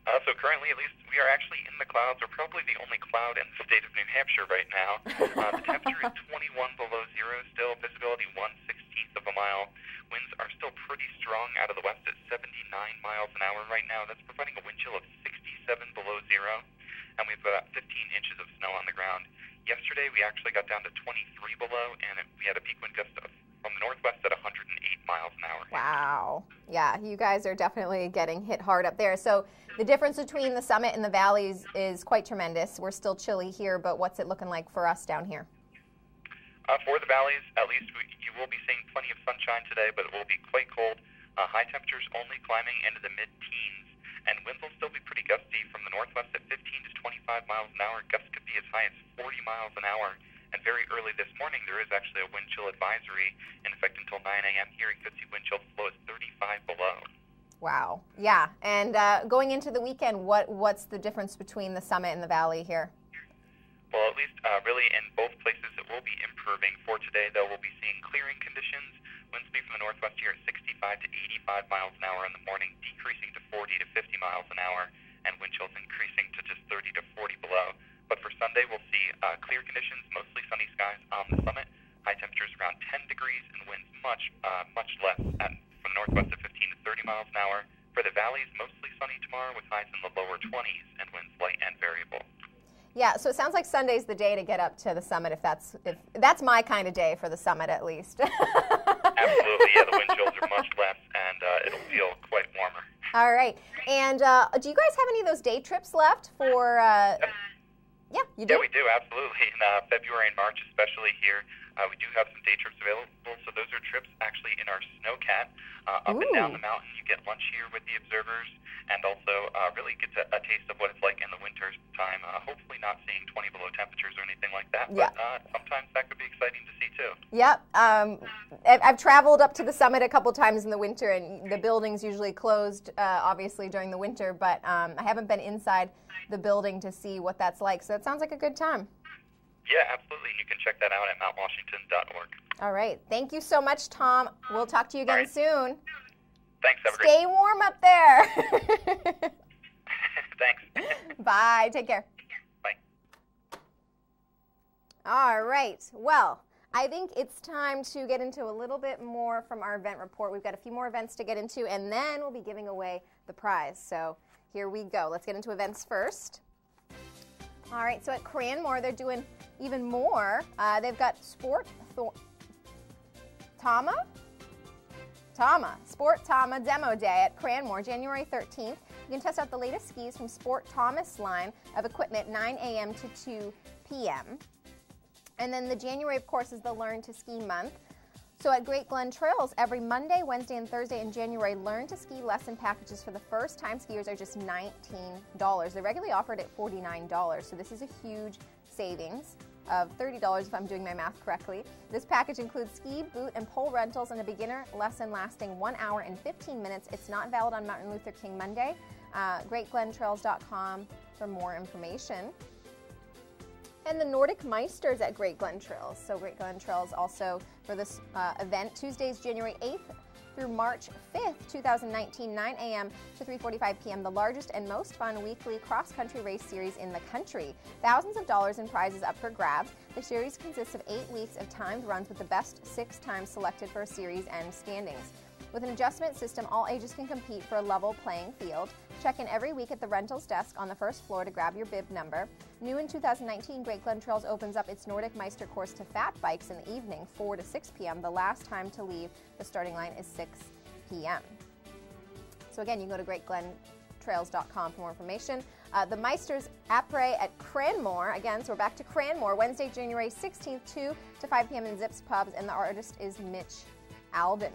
So currently, at least, we are actually in the clouds. We're probably the only cloud in the state of New Hampshire right now. The temperature is 21 below zero still. Visibility 1/16 of a mile. Winds are still pretty strong out of the west at 79 miles an hour right now. That's providing a wind chill of 67 below zero. And we've got 15 inches of snow on the ground. Yesterday, we actually got down to 23 below, and we had a peak wind gust from the northwest at 108 miles an hour. Wow. Yeah, you guys are definitely getting hit hard up there. So the difference between the summit and the valleys is quite tremendous. We're still chilly here, but what's it looking like for us down here? For the valleys, at least you will be seeing plenty of sunshine today, but it will be quite cold. High temperatures only climbing into the mid-teens, and winds will still be pretty gusty from the northwest at 15 to 25 miles an hour. Gusts could be as high as 40 miles an hour. And very early this morning, there is actually a wind chill advisory in effect until 9 a.m. here. You could see wind chills as low as 35 below. Wow. Yeah. And going into the weekend, what's the difference between the summit and the valley here? Well, at least really in both places it will be improving. For today, though, we'll be seeing clearing conditions. Wind speed from the northwest here at 65 to 85 miles an hour in the morning, decreasing to 40 to 50 miles an hour, and wind chills increasing to just 30 to 40 below. But for Sunday, we'll see clear conditions, mostly sunny skies on the summit. High temperatures around 10 degrees and winds much less from the northwest at 15 to 30 miles an hour. For the valleys, mostly sunny tomorrow with highs in the lower 20s and winds light and variable. Yeah, so it sounds like Sunday's the day to get up to the summit if that's my kind of day for the summit at least. Absolutely, yeah, the wind chills are much less and it'll feel quite warmer. All right, and do you guys have any of those day trips left for, yeah, you do? Yeah, we do, absolutely. In February and March, especially here, we do have some day trips available. So those are trips actually in our snowcat up and down the mountain. You get lunch here with the observers and also really get a taste of what it's like in the winter time. Hopefully not seeing 20 below temperatures or anything like that, but sometimes that could be exciting to see too. Yep. I've traveled up to the summit a couple times in the winter, and the building's usually closed, obviously, during the winter, but I haven't been inside the building to see what that's like, so that sounds like a good time. Yeah, absolutely. You can check that out at mountwashington.org. All right. Thank you so much, Tom. We'll talk to you again soon. Thanks. Have a great Stay warm up there. Thanks. Bye. Take care. Bye. All right. Well, I think it's time to get into a little bit more from our event report. We've got a few more events to get into, and then we'll be giving away the prize. So here we go. Let's get into events first. All right, so at Cranmore, they're doing even more. They've got Sport Tama Demo Day at Cranmore, January 13th. You can test out the latest skis from Sport Thomas line of equipment, 9 a.m. to 2 p.m. And then the January, of course, is the Learn to Ski month. So at Great Glen Trails, every Monday, Wednesday, and Thursday in January, Learn to Ski lesson packages for the first-time skiers are just $19. They're regularly offered at $49, so this is a huge savings of $30 if I'm doing my math correctly. This package includes ski, boot, and pole rentals and a beginner lesson lasting 1 hour and 15 minutes. It's not valid on Martin Luther King Monday. GreatGlenTrails.com for more information. And the Nordic Meisters at Great Glen Trails. So Great Glen Trails also for this event, Tuesdays, January 8th through March 5th, 2019, 9 a.m. to 3:45 p.m., the largest and most fun weekly cross-country race series in the country. Thousands of dollars in prizes up for grabs. The series consists of 8 weeks of timed runs with the best 6 times selected for a series and standings. With an adjustment system, all ages can compete for a level playing field. Check in every week at the rentals desk on the first floor to grab your bib number. New in 2019, Great Glen Trails opens up its Nordic Meister course to fat bikes in the evening, 4 to 6 p.m. The last time to leave the starting line is 6 p.m. So again, you can go to greatglentrails.com for more information. The Meisters Après at Cranmore, again, so we're back to Cranmore, Wednesday, January 16th, 2 to 5 p.m. in Zips Pubs, and the artist is Mitch Alden.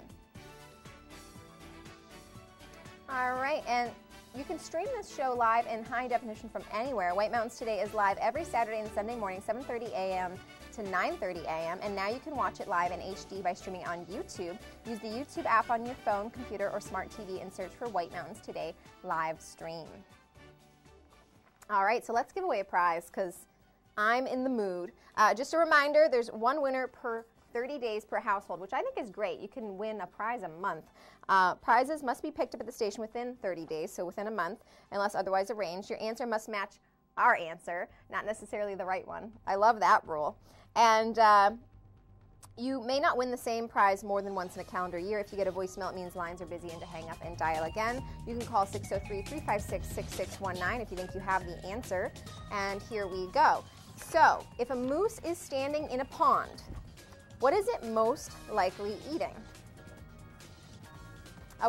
All right, and you can stream this show live in high definition from anywhere. White Mountains Today is live every Saturday and Sunday morning, 7:30 a.m. to 9:30 a.m. And now you can watch it live in HD by streaming on YouTube. Use the YouTube app on your phone, computer, or smart TV and search for White Mountains Today live stream. All right, so let's give away a prize because I'm in the mood. Just a reminder, there's one winner per 30 days per household, which I think is great. You can win a prize a month. Prizes must be picked up at the station within 30 days, so within a month, unless otherwise arranged. Your answer must match our answer, not necessarily the right one. I love that rule. And you may not win the same prize more than once in a calendar year. If you get a voicemail, it means lines are busy and to hang up and dial again. You can call 603-356-6619 if you think you have the answer. And here we go. So, if a moose is standing in a pond, what is it most likely eating?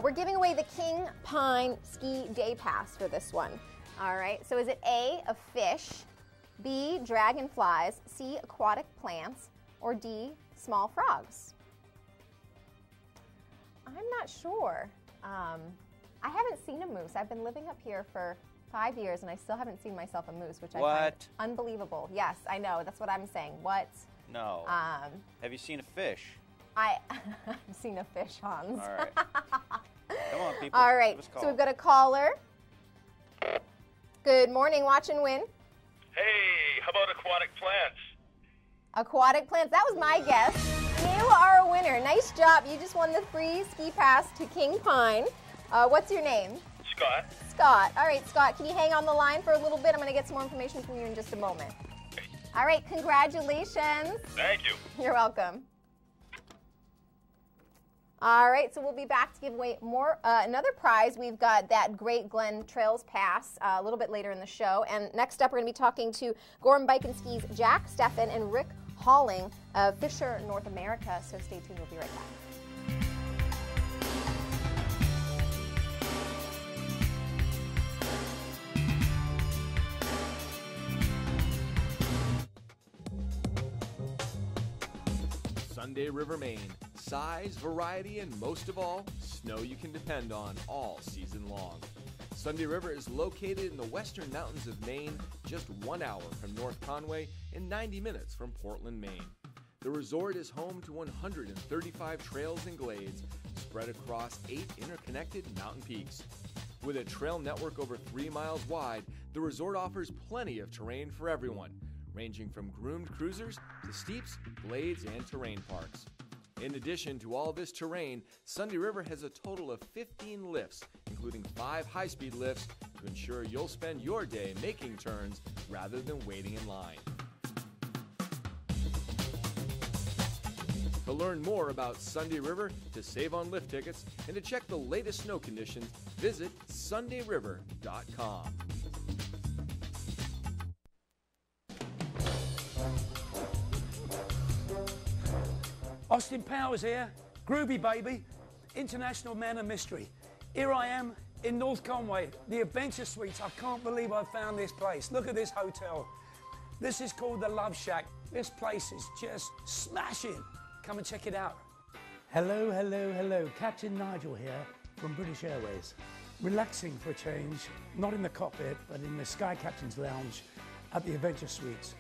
We're giving away the King Pine Ski Day Pass for this one. All right, so is it A, a fish, B, dragonflies, C, aquatic plants, or D, small frogs? I'm not sure. I haven't seen a moose. I've been living up here for 5 years and I still haven't seen myself a moose, which I find unbelievable. Yes, I know. That's what I'm saying. What? No. Have you seen a fish? I've seen a fish, Hans. All right. Come on, people. All right. So we've got a caller. Good morning. Watch and win. Hey, how about aquatic plants? Aquatic plants. That was my guess. You are a winner. Nice job. You just won the free ski pass to King Pine. What's your name? Scott. Scott. All right, Scott. Can you hang on the line for a little bit? I'm going to get some more information from you in just a moment. All right. Congratulations. Thank you. You're welcome. All right, so we'll be back to give away more another prize. We've got that Great Glen Trails Pass a little bit later in the show. And next up, we're going to be talking to Gorham Bike and Ski's Jack Steffen and Rick Halling of Fisher North America. So stay tuned. We'll be right back. Sunday River, Maine. Size, variety, and most of all, snow you can depend on all season long. Sunday River is located in the western mountains of Maine, just 1 hour from North Conway and 90 minutes from Portland, Maine. The resort is home to 135 trails and glades spread across 8 interconnected mountain peaks. With a trail network over 3 miles wide, the resort offers plenty of terrain for everyone, ranging from groomed cruisers to steeps, glades, and terrain parks. In addition to all this terrain, Sunday River has a total of 15 lifts, including 5 high-speed lifts, to ensure you'll spend your day making turns rather than waiting in line. To learn more about Sunday River, to save on lift tickets, and to check the latest snow conditions, visit sundayriver.com. Austin Powers here, groovy baby, international man of mystery. Here I am in North Conway, the Adventure Suites. I can't believe I found this place. Look at this hotel. This is called the Love Shack. This place is just smashing. Come and check it out. Hello, hello, hello. Captain Nigel here from British Airways. Relaxing for a change, not in the cockpit, but in the Sky Captain's Lounge at the Adventure Suites.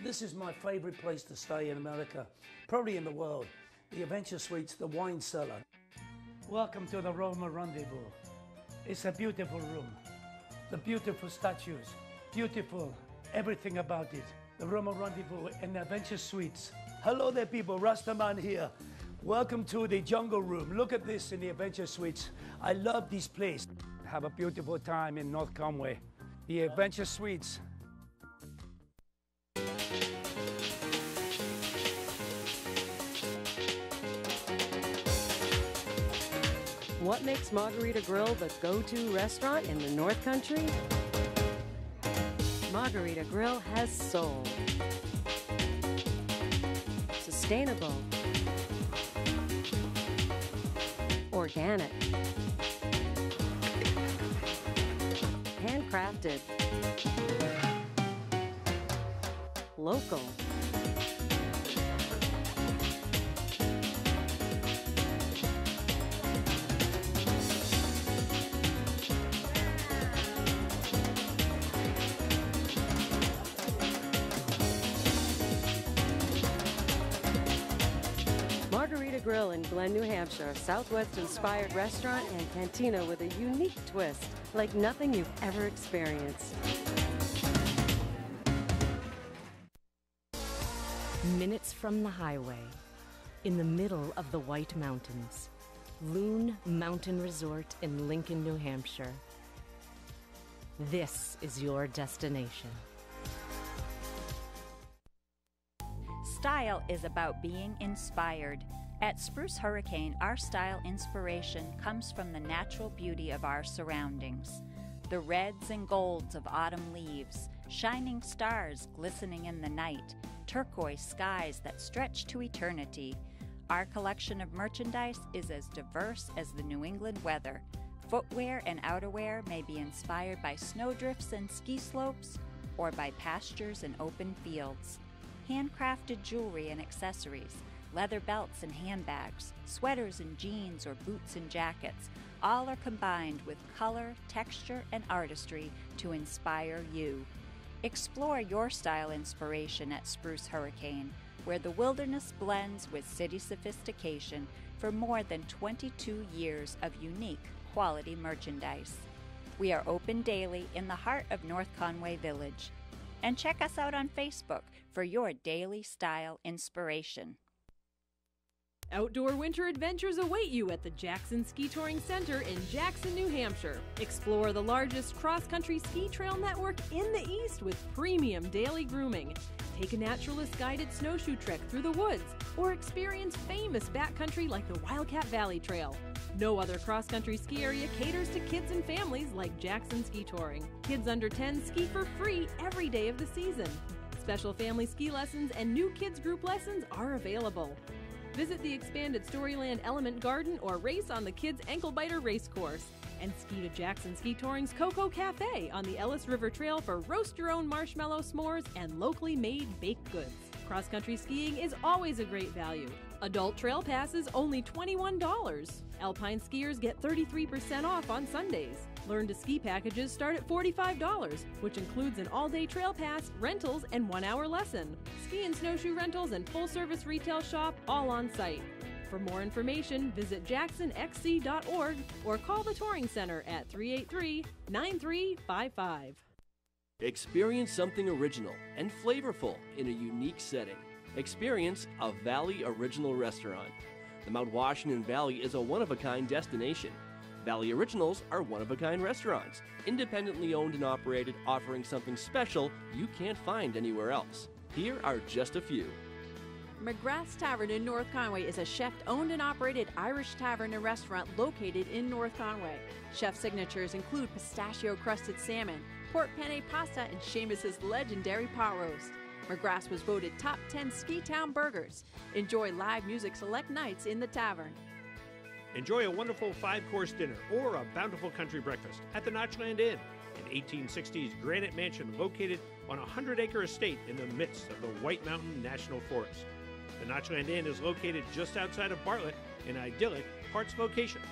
This is my favorite place to stay in America, probably in the world. The Adventure Suites, the wine cellar. Welcome to the Roma Rendezvous. It's a beautiful room. The beautiful statues, beautiful everything about it. The Roma Rendezvous and the Adventure Suites. Hello there people, Rastaman here. Welcome to the Jungle Room. Look at this in the Adventure Suites. I love this place. Have a beautiful time in North Conway. The Adventure Suites. What makes Marguerita Grill the go-to restaurant in the North Country? Marguerita Grill has soul. Sustainable. Organic. Handcrafted. Local. Marguerita Grill in Glen, New Hampshire, a Southwest-inspired restaurant and cantina with a unique twist, like nothing you've ever experienced. Minutes from the highway, in the middle of the White Mountains, Loon Mountain Resort in Lincoln, New Hampshire. This is your destination. Style is about being inspired. At Spruce Hurricane, our style inspiration comes from the natural beauty of our surroundings. The reds and golds of autumn leaves, shining stars glistening in the night, turquoise skies that stretch to eternity. Our collection of merchandise is as diverse as the New England weather. Footwear and outerwear may be inspired by snowdrifts and ski slopes or by pastures and open fields. Handcrafted jewelry and accessories, leather belts and handbags, sweaters and jeans or boots and jackets, all are combined with color, texture, and artistry to inspire you. Explore your style inspiration at Spruce Hurricane, where the wilderness blends with city sophistication for more than 22 years of unique quality merchandise. We are open daily in the heart of North Conway Village. And check us out on Facebook for your daily style inspiration. Outdoor winter adventures await you at the Jackson Ski Touring Center in Jackson, New Hampshire. Explore the largest cross-country ski trail network in the East with premium daily grooming. Take a naturalist-guided snowshoe trek through the woods or experience famous backcountry like the Wildcat Valley Trail. No other cross-country ski area caters to kids and families like Jackson Ski Touring. Kids under 10 ski for free every day of the season. Special family ski lessons and new kids group lessons are available. Visit the expanded Storyland Element Garden or race on the Kids Ankle Biter Race Course. And ski to Jackson Ski Touring's Cocoa Cafe on the Ellis River Trail for roast your own marshmallow s'mores and locally made baked goods. Cross-country skiing is always a great value. Adult trail passes only $21. Alpine skiers get 33% off on Sundays. Learn to ski packages start at $45, which includes an all-day trail pass, rentals, and 1-hour lesson. Ski and snowshoe rentals and full-service retail shop all on site. For more information, visit jacksonxc.org or call the Touring Center at 383-9355. Experience something original and flavorful in a unique setting. Experience a Valley Original restaurant. The Mount Washington Valley is a one-of-a-kind destination. Valley Originals are one-of-a-kind restaurants, independently owned and operated, offering something special you can't find anywhere else. Here are just a few. McGrath's Tavern in North Conway is a chef-owned and operated Irish tavern and restaurant located in North Conway. Chef signatures include pistachio-crusted salmon, pork penne pasta, and Seamus's legendary pot roast. McGrath's was voted top 10 ski town burgers. Enjoy live music select nights in the tavern. Enjoy a wonderful 5-course dinner or a bountiful country breakfast at the Notchland Inn, an 1860s granite mansion located on a 100-acre estate in the midst of the White Mountain National Forest. The Notchland Inn is located just outside of Bartlett, an idyllic Harts location.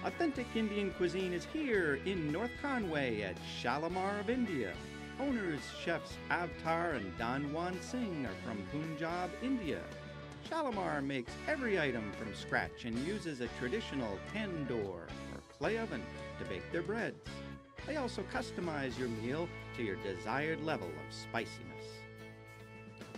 Authentic Indian cuisine is here in North Conway at Shalimar of India. Owners, chefs Avtar and Danwan Singh are from Punjab, India. Shalimar makes every item from scratch and uses a traditional tandoor or clay oven to bake their breads. They also customize your meal to your desired level of spiciness.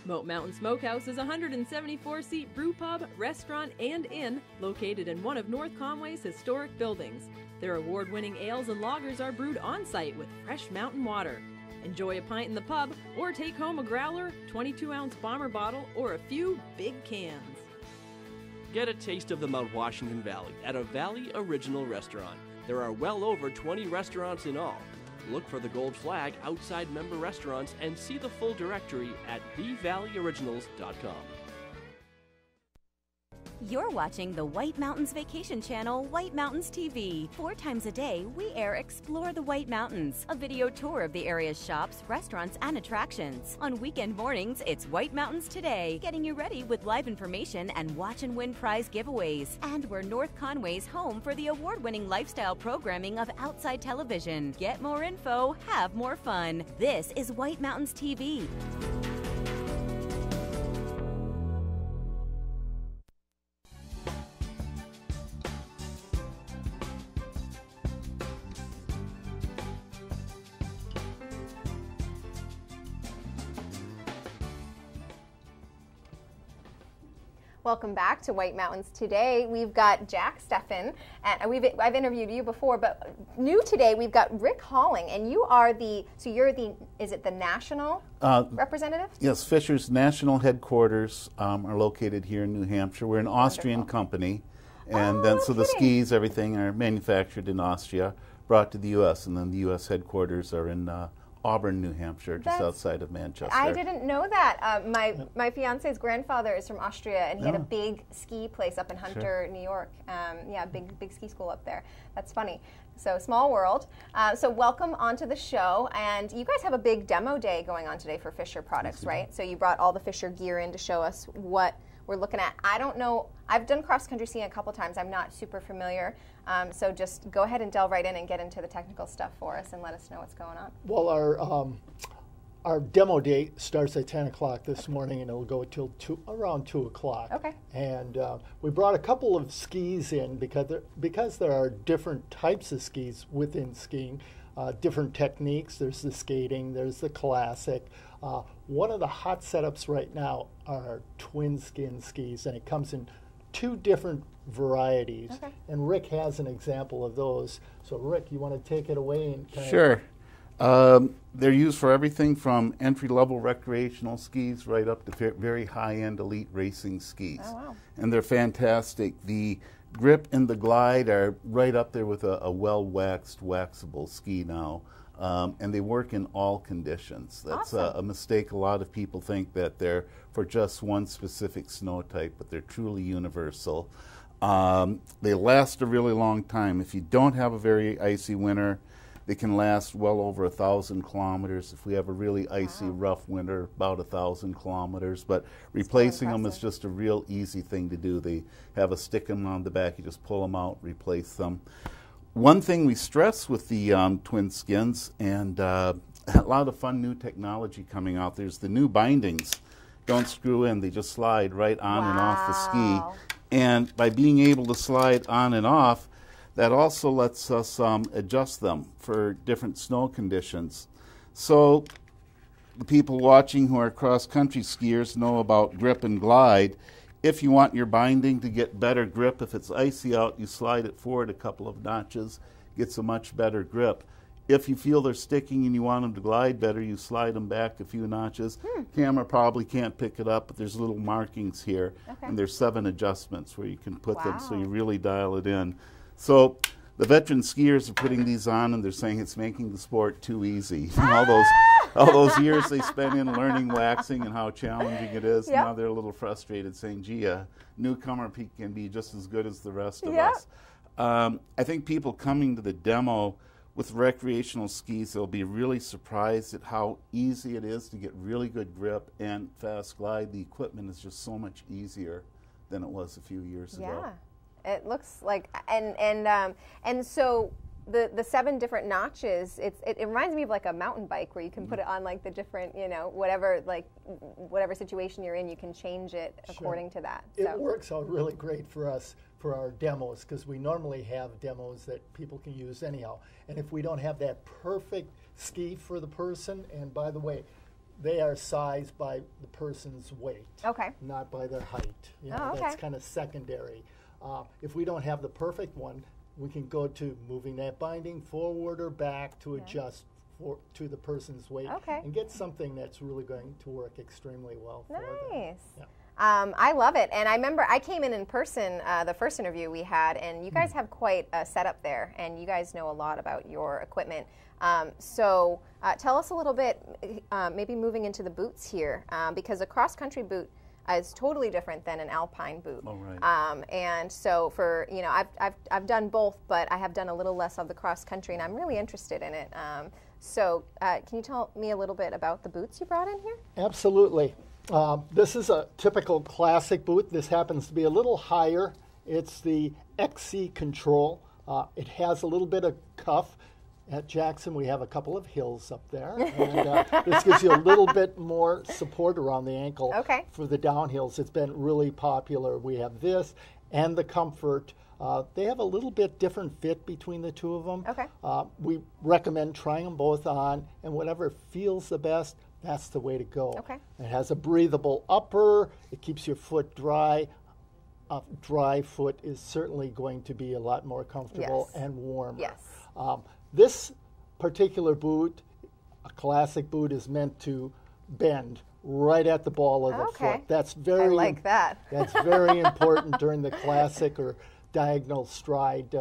Moat Mountain Smokehouse is a 174-seat brew pub, restaurant, and inn located in one of North Conway's historic buildings. Their award-winning ales and lagers are brewed on-site with fresh mountain water. Enjoy a pint in the pub or take home a growler, 22-ounce bomber bottle, or a few big cans. Get a taste of the Mount Washington Valley at a Valley Original restaurant. There are well over 20 restaurants in all. Look for the gold flag outside member restaurants and see the full directory at thevalleyoriginals.com. You're watching the White Mountains Vacation Channel, White Mountains TV. 4 times a day, we air Explore the White Mountains, a video tour of the area's shops, restaurants, and attractions. On weekend mornings, it's White Mountains Today, getting you ready with live information and watch and win prize giveaways. And we're North Conway's home for the award-winning lifestyle programming of Outside Television. Get more info, have more fun. This is White Mountains TV. Welcome back to White Mountains Today. We've got Jack Steffen, and I've interviewed you before, but new today we've got Rick Halling, and you are is it the national representative? Yes, Fisher's national headquarters are located here in New Hampshire. We're an Austrian company, and so the skis, everything are manufactured in Austria, brought to the U.S., and then the U.S. headquarters are in Auburn, New Hampshire, just outside of Manchester. I didn't know that. My fiance's grandfather is from Austria, and he had a big ski place up in Hunter, New York. Yeah, big ski school up there. That's funny. So small world. So welcome onto the show, and you guys have a big demo day going on today for Fisher products, right? So you brought all the Fisher gear in to show us what we're looking at. I don't know. I've done cross-country skiing a couple times. I'm not super familiar. So just go ahead and delve right in and get into the technical stuff for us and let us know what's going on. Well, our demo day starts at 10 o'clock this morning, and it'll go till around 2 o'clock. Okay. And we brought a couple of skis in because there are different types of skis within skiing, different techniques. There's the skating, there's the classic. One of the hot setups right now are twin skin skis, and it comes in 2 different varieties. Okay. And Rick has an example of those. So Rick, you want to take it away and kind Sure. They're used for everything from entry-level recreational skis right up to very high-end elite racing skis. Oh, wow. And they're fantastic. The grip and the glide are right up there with a well-waxed, waxable ski now. And they work in all conditions. That's a mistake. A lot of people think that they're for just one specific snow type, but they're truly universal. They last a really long time. If you don't have a very icy winter, they can last well over 1,000 kilometers. If we have a really icy, rough winter, about 1,000 kilometers. But replacing them is just a real easy thing to do. They have a stick on the back. You just pull them out, replace them. One thing we stress with the twin skins, and a lot of fun new technology coming out, there's the new bindings. Don't screw in, they just slide right on and off the ski. And by being able to slide on and off, that also lets us adjust them for different snow conditions. So the people watching who are cross-country skiers know about grip and glide. If you want your binding to get better grip, if it's icy out, you slide it forward a couple of notches, gets a much better grip. If you feel they're sticking and you want them to glide better, you slide them back a few notches. Camera probably can't pick it up, but there's little markings here, and there's 7 adjustments where you can put them so you really dial it in. So the veteran skiers are putting these on, and they're saying it's making the sport too easy. All those years they spent in learning waxing and how challenging it is, now they're a little frustrated, saying, gee, a newcomer can be just as good as the rest of us. I think people coming to the demo with recreational skis, they'll be really surprised at how easy it is to get really good grip and fast glide. The equipment is just so much easier than it was a few years ago. Yeah, it looks like, and so the 7 different notches, it reminds me of like a mountain bike where you can put it on like the different, whatever situation you're in, you can change it according to that. It works out really great for us for our demos, because we normally have demos that people can use anyhow. And if we don't have that perfect ski for the person, and by the way, they are sized by the person's weight, not by their height. That's kind of secondary. If we don't have the perfect one, we can go to moving that binding forward or back to adjust to the person's weight and get something that's really going to work extremely well for them. Nice. Yeah. I love it. And I remember I came in person, the first interview we had, and you guys have quite a setup there, and you guys know a lot about your equipment. So tell us a little bit, maybe moving into the boots here, because a cross-country boot is totally different than an alpine boot. Oh, right. And so for, you know, I've done both, but I have done a little less of the cross-country, and I'm really interested in it. So can you tell me a little bit about the boots you brought in here? Absolutely. This is a typical classic boot. This happens to be a little higher. It's the XC Control. It has a little bit of cuff. At Jackson, we have a couple of hills up there, and this gives you a little bit more support around the ankle for the downhills. It's been really popular. We have this and the Comfort. They have a little bit different fit between the two of them. We recommend trying them both on, and whatever feels the best, that's the way to go. It has a breathable upper. It keeps your foot dry. A dry foot is certainly going to be a lot more comfortable and warmer. This particular boot, a classic boot, is meant to bend right at the ball of the foot. That's very, I like that. That's very important during the classic or diagonal stride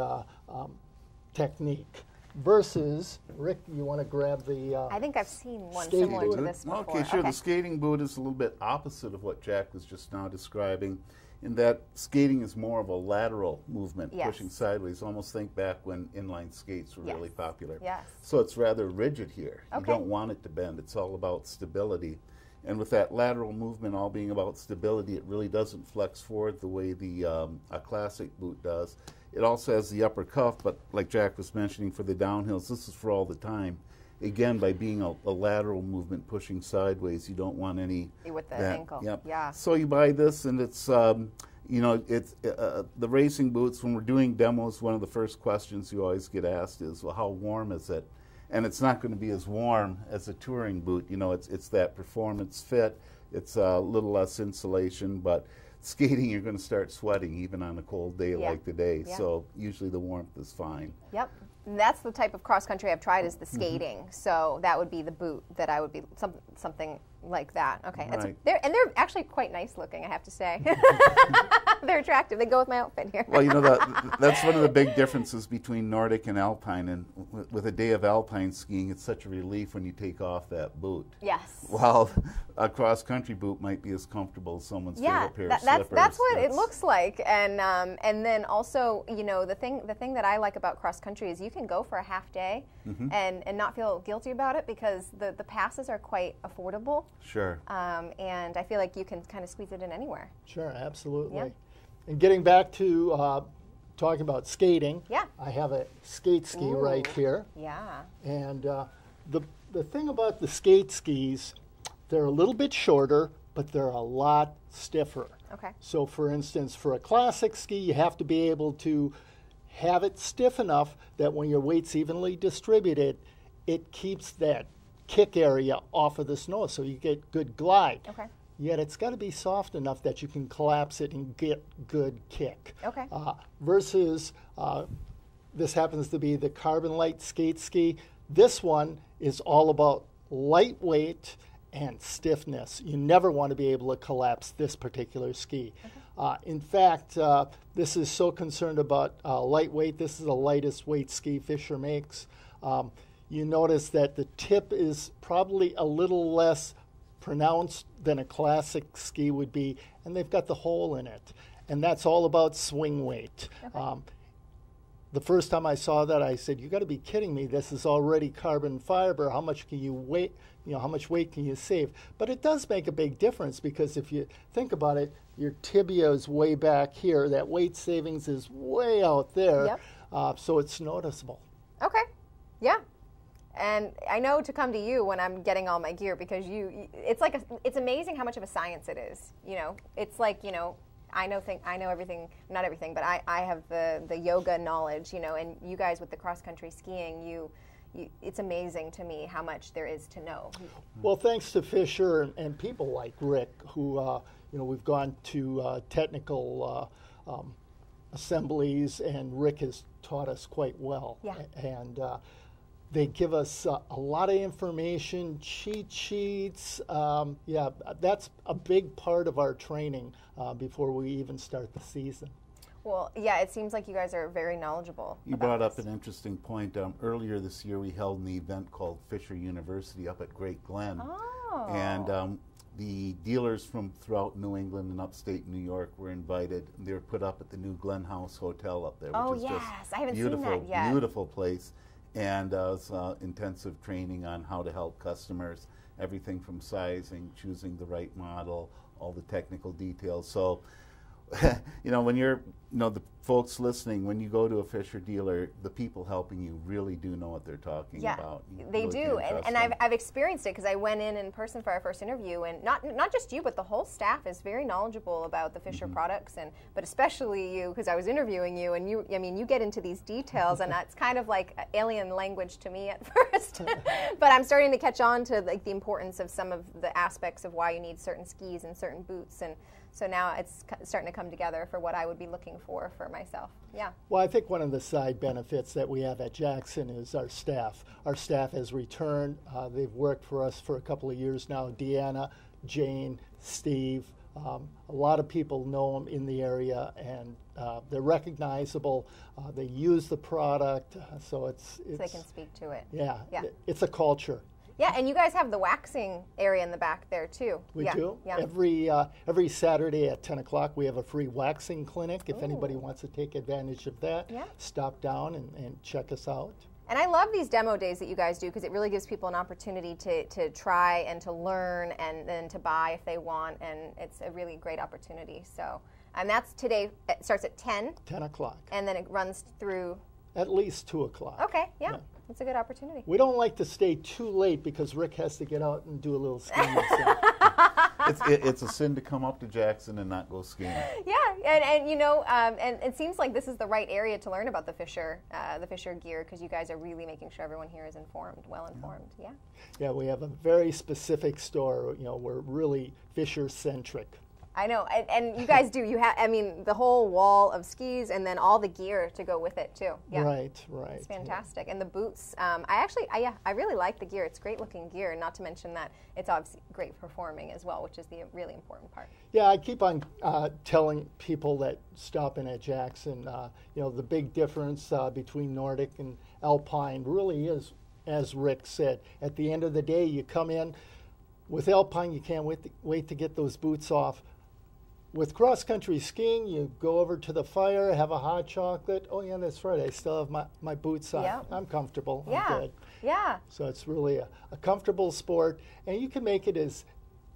technique. Versus, Rick, you want to grab the I think I've seen one similar to this before. Okay, sure. The skating boot is a little bit opposite of what Jack was just now describing, in that skating is more of a lateral movement, pushing sideways. Almost think back when inline skates were really popular. So it's rather rigid here. You don't want it to bend. It's all about stability. And with that lateral movement all being about stability, it really doesn't flex forward the way the a classic boot does. It also has the upper cuff, but like Jack was mentioning, for the downhills, this is for all the time. Again, by being a lateral movement pushing sideways, you don't want any with the ankle. So you buy this, and it's you know, it's the racing boots. When we're doing demos, one of the first questions you always get asked is, well, how warm is it? And it's not going to be as warm as a touring boot. You know, it's that performance fit. It's a little less insulation, but skating, you're going to start sweating even on a cold day like today. So usually the warmth is fine. And that's the type of cross country I've tried, is the skating. So that would be the boot that I would be something like that. They're actually quite nice looking, I have to say. They're attractive. They go with my outfit here. Well, you know, that's one of the big differences between Nordic and Alpine. And with a day of Alpine skiing, it's such a relief when you take off that boot. While a cross-country boot might be as comfortable as someone's favorite pair of slippers. That's what it looks like. And then also, you know, the thing that I like about cross-country is you can go for a half day and not feel guilty about it, because the passes are quite affordable. And I feel like you can kind of squeeze it in anywhere. Absolutely. And getting back to talking about skating, I have a skate ski right here. And the thing about the skate skis, they're a little bit shorter, but they're a lot stiffer. So for instance, for a classic ski, you have to be able to have it stiff enough that when your weight's evenly distributed, it keeps that kick area off of the snow, so you get good glide. Yet it's got to be soft enough that you can collapse it and get good kick. Versus this happens to be the Carbon Light skate ski. This one is all about lightweight and stiffness. You never want to be able to collapse this particular ski. In fact, this is so concerned about lightweight. This is the lightest weight ski Fisher makes. You notice that the tip is probably a little less pronounced than a classic ski would be, and they've got the hole in it. And that's all about swing weight. The first time I saw that, I said, "You got to be kidding me! This is already carbon fiber. How much can you weight? You know, how much weight can you save?" But it does make a big difference, because if you think about it, your tibia is way back here. That weight savings is way out there, so it's noticeable. And I know to come to you when I'm getting all my gear, because it's amazing how much of a science it is. You know, it's like, you know, I know everything, not everything, but I have the yoga knowledge, you know, and you guys with the cross-country skiing, it's amazing to me how much there is to know. Well, thanks to Fisher and people like Rick, who, you know, we've gone to technical assemblies, and Rick has taught us quite well. And They give us a lot of information, cheat sheets. Yeah, that's a big part of our training before we even start the season. Well, yeah, it seems like you guys are very knowledgeable. You brought up an interesting point. Earlier this year, we held an event called Fisher University up at Great Glen. Oh. And the dealers from throughout New England and upstate New York were invited. They were put up at the new Glen House Hotel up there, which is yes, just I haven't beautiful, seen that yet. Beautiful place. And it was intensive training on how to help customers, everything from sizing, choosing the right model, all the technical details. So, you know, when you're, the folks listening, when you go to a Fisher dealer, the people helping you really do know what they're talking about. They do, and I've experienced it because I went in person for our first interview, and not just you, but the whole staff is very knowledgeable about the Fisher products, but especially you, because I was interviewing you, and you get into these details, and that's kind of like alien language to me at first, but I'm starting to catch on to like the importance of some of the aspects of why you need certain skis and certain boots, and so now it's starting to come together for what I would be looking for myself. Yeah. Well, I think one of the side benefits that we have at Jackson is our staff. Our staff has returned. They've worked for us for a couple of years now. Deanna, Jane, Steve. A lot of people know them in the area, and they're recognizable. They use the product, so it's so they can speak to it. Yeah. It's a culture. Yeah, and you guys have the waxing area in the back there too. We do. Yeah. Every Saturday at 10 o'clock we have a free waxing clinic. If anybody wants to take advantage of that, stop down and check us out. And I love these demo days that you guys do because it really gives people an opportunity to try and to learn and then to buy if they want, and it's a really great opportunity. So, and that's today. It starts at 10. 10 o'clock. And then it runs through? At least 2 o'clock. Okay, yeah. It's a good opportunity. We don't like to stay too late because Rick has to get out and do a little skiing. It's a sin to come up to Jackson and not go skiing. Yeah, and it seems like this is the right area to learn about the Fisher gear because you guys are really making sure everyone here is informed, well informed. Yeah. Yeah, we have a very specific store. We're really Fisher centric. I know, and you guys do. You have, the whole wall of skis, and then all the gear to go with it too. Yeah. Right. It's fantastic, and the boots. I really like the gear. It's great looking gear, not to mention that it's obviously great performing as well, which is the really important part. Yeah, I keep on telling people that stop in at Jackson. The big difference between Nordic and Alpine really is, as Rick said. At the end of the day, you come in with Alpine, you can't wait to get those boots off. With cross-country skiing, you go over to the fire, have a hot chocolate. Oh, yeah, that's right. I still have my boots on. Yep. I'm comfortable. Yeah. I'm good. Yeah. So it's really a comfortable sport, and you can make it as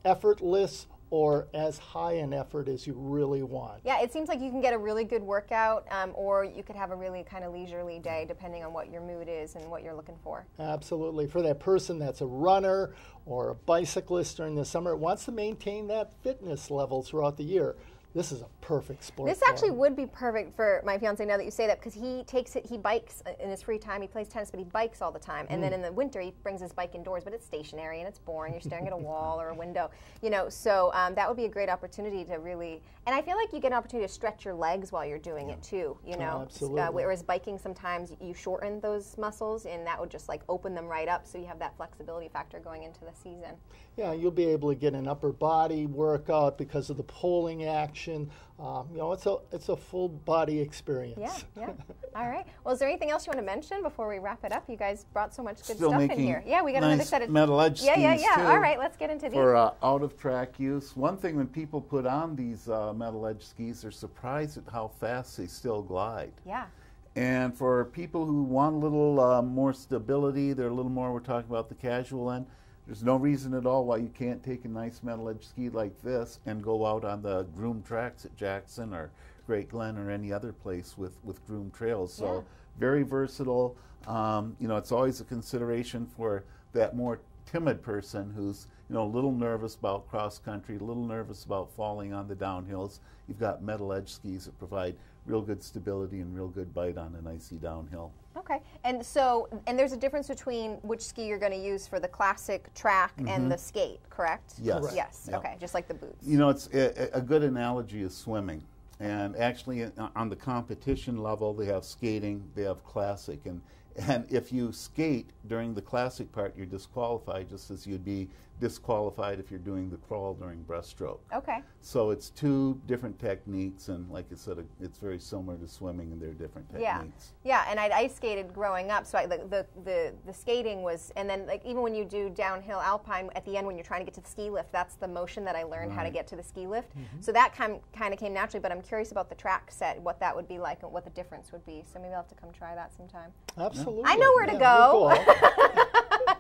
effortless or as high an effort as you really want. Yeah, it seems like you can get a really good workout, or you could have a really kind of leisurely day depending on what your mood is and what you're looking for. Absolutely. For that person that's a runner or a bicyclist during the summer, wants to maintain that fitness level throughout the year, this is a perfect sport. This actually would be perfect for my fiance now that you say that, because he bikes in his free time. He plays tennis, but he bikes all the time. And then in the winter, he brings his bike indoors, but it's stationary and it's boring. You're staring at a wall or a window, So that would be a great opportunity to really, and I feel like you get an opportunity to stretch your legs while you're doing it too, Absolutely. Whereas biking, sometimes you shorten those muscles, and that would just like open them right up, so you have that flexibility factor going into the season. Yeah, you'll be able to get an upper body workout because of the pulling action. It's a full body experience. Yeah. All right. Well, is there anything else you want to mention before we wrap it up? You guys brought so much good Still stuff in making here. Yeah, we got nice another set of metal edge skis Yeah. too, All right, let's get into these. For out-of-track use. One thing, when people put on these metal edge skis, they're surprised at how fast they still glide. Yeah. And for people who want a little more stability, they're a little more, we're talking about the casual end, there's no reason at all why you can't take a nice metal edge ski like this and go out on the groomed tracks at Jackson or Great Glen or any other place with groomed trails. So very versatile. It's always a consideration for that more timid person who's a little nervous about cross country, a little nervous about falling on the downhills. You've got metal edge skis that provide real good stability and real good bite on an icy downhill. Okay, and there's a difference between which ski you're going to use for the classic track and the skate, correct? Yes. Correct. Yes. Yep. Okay, just like the boots. It's a good analogy is swimming, and actually on the competition level they have skating, they have classic, and And if you skate during the classic part, you're disqualified, just as you'd be disqualified if you're doing the crawl during breaststroke. Okay. So it's two different techniques, and like I said, it's very similar to swimming, and they're different techniques. Yeah, and I'd ice skated growing up, so the skating was, and then like even when you do downhill alpine, at the end when you're trying to get to the ski lift, that's the motion that I learned how to get to the ski lift. So that kind of came naturally, but I'm curious about the track set, what that would be like and what the difference would be. So maybe I'll have to come try that sometime. Absolutely. I know where to go.